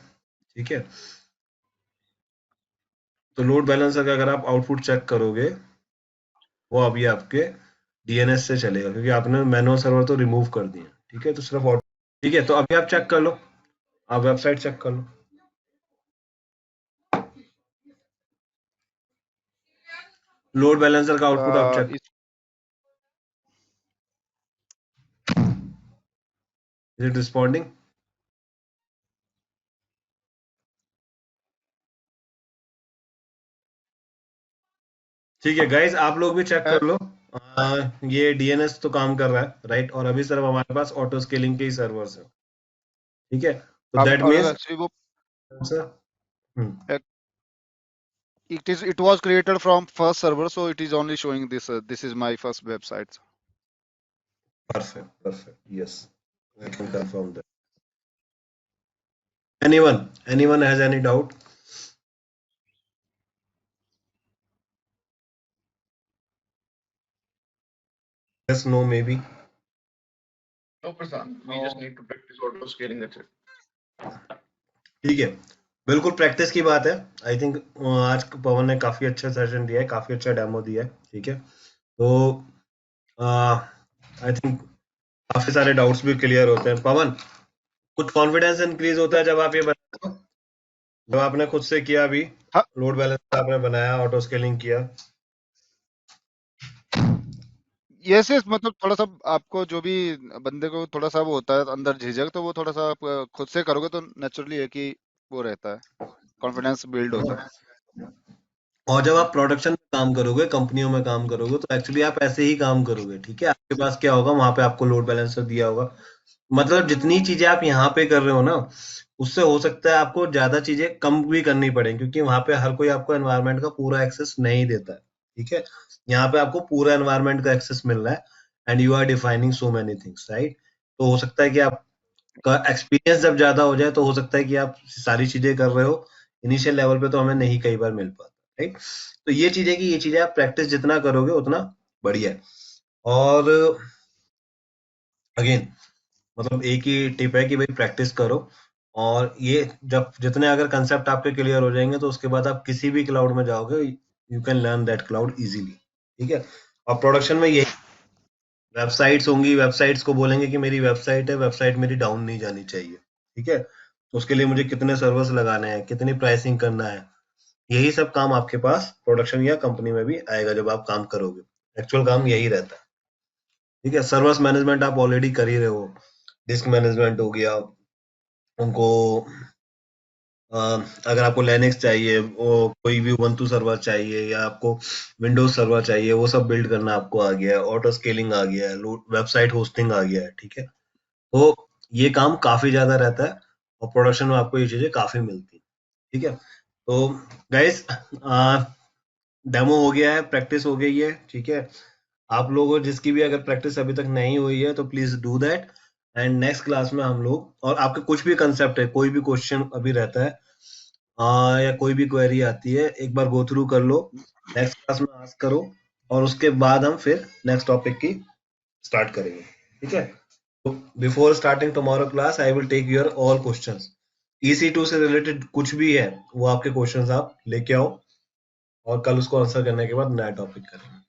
ठीक है, तो लोड बैलेंसर का अगर आप आउटपुट चेक करोगे, वो अभी आपके डीएनएस से चलेगा, क्योंकि आपने मैनुअल सर्वर तो रिमूव कर दिए। ठीक है, तो सिर्फ ऑटो। ठीक है, तो अभी आप चेक कर लो, आप वेबसाइट चेक कर लो, लोड बैलेंसर का आउटपुट आप चेक। Is it responding? ठीक है गाइज, आप लोग भी चेक कर लो। ये डीएनएस तो काम कर रहा है, राइट, और अभी सिर्फ हमारे पास ऑटो स्केलिंग के ही सर्वर्स है। ठीक है, तो दैट और मीन्स एक्चुअली वो sir, it was created from first server, so it is only showing this. This is my first website. perfect, yes, I can confirm that. Anyone has any doubt? Yes, no, maybe. No, Prashant. We just need to practice auto scaling. That's it. ठीक है, बिल्कुल प्रैक्टिस की बात है। आई थिंक आज पवन ने काफी अच्छा सेशन दिया है, काफी अच्छा डेमो दिया है। ठीक है, तो आई थिंक काफी सारे डाउट्स भी क्लियर होते हैं। पवन, कुछ कॉन्फिडेंस इंक्रीज होता है जब आप ये बनाते हो, जब आपने खुद से किया अभी, हाँ। लोड बैलेंस आपने बनाया, ऑटो स्केलिंग किया। यस यस, मतलब थोड़ा सा आपको जो भी बंदे को थोड़ा सा वो होता है अंदर झिझक, तो वो थोड़ा सा आप खुद से करोगे तो नेचुरली है कि वो रहता है, कॉन्फिडेंस बिल्ड होता है। और जब आप प्रोडक्शन में काम करोगे, कंपनियों में काम करोगे, तो एक्चुअली आप ऐसे ही काम करोगे। ठीक है, आपके पास क्या होगा, वहां पे आपको लोड बैलेंसर दिया होगा। मतलब जितनी चीजें आप यहाँ पे कर रहे हो ना, उससे हो सकता है आपको ज्यादा चीजें कम भी करनी पड़े, क्योंकि वहां पे हर कोई आपको एनवायरनमेंट का पूरा एक्सेस नहीं देता है। ठीक है, यहाँ पे आपको पूरा एनवायरनमेंट का एक्सेस मिल रहा है, and you are defining so many things, right. तो हो सकता है कि आपका एक्सपीरियंस जब ज्यादा हो जाए, तो हो सकता है कि आप सारी चीजें कर रहे हो, इनिशियल लेवल पे तो हमें नहीं कई बार मिल पाता, राइट। तो ये चीजें आप प्रैक्टिस जितना करोगे उतना बढ़िया है। और अगेन, मतलब एक ही टिप है कि भाई प्रैक्टिस करो, और ये जब जितने अगर कंसेप्ट आपके क्लियर हो जाएंगे, तो उसके बाद आप किसी भी क्लाउड में जाओगे, you can learn that cloud easily. ठीक है, और प्रोडक्शन में यही वेबसाइट्स होंगी, वेबसाइट्स को बोलेंगे कि मेरी वेबसाइट है, वेबसाइट मेरी डाउन नहीं जानी चाहिए। ठीक है, तो उसके लिए मुझे कितने सर्वर्स लगाने हैं, कितनी प्राइसिंग करना है, यही सब काम आपके पास प्रोडक्शन या कंपनी में भी आएगा जब आप काम करोगे। एक्चुअल काम यही रहता है। ठीक है, सर्वर्स मैनेजमेंट आप ऑलरेडी कर ही रहे हो, डिस्क मैनेजमेंट हो गया उनको, अगर आपको लिनक्स चाहिए, वो कोई भी ubuntu सर्वर चाहिए, या आपको विंडोज सर्वर चाहिए, वो सब बिल्ड करना आपको आ गया है, ऑटो स्केलिंग आ गया है, वेबसाइट होस्टिंग आ गया है। ठीक है, तो ये काम काफी ज्यादा रहता है, और प्रोडक्शन में आपको ये चीजें काफी मिलती है। ठीक है, तो गाइस, डेमो हो गया है, प्रैक्टिस हो गई है। ठीक है, आप लोगों जिसकी भी अगर प्रैक्टिस अभी तक नहीं हुई है, तो please do that, and next class में हम लोग, और आपके कुछ भी कंसेप्ट है, कोई भी क्वेश्चन अभी रहता है, या कोई भी क्वेरी आती है एक बार गो थ्रू कर लो, नेक्स्ट क्लास में आस्क करो, और उसके बाद हम फिर नेक्स्ट टॉपिक की स्टार्ट करेंगे, ठीक है? तो before starting tomorrow class I will take your all questions. EC2 से रिलेटेड कुछ भी है वो आपके क्वेश्चंस आप लेके आओ, और कल उसको आंसर करने के बाद नया टॉपिक करेंगे।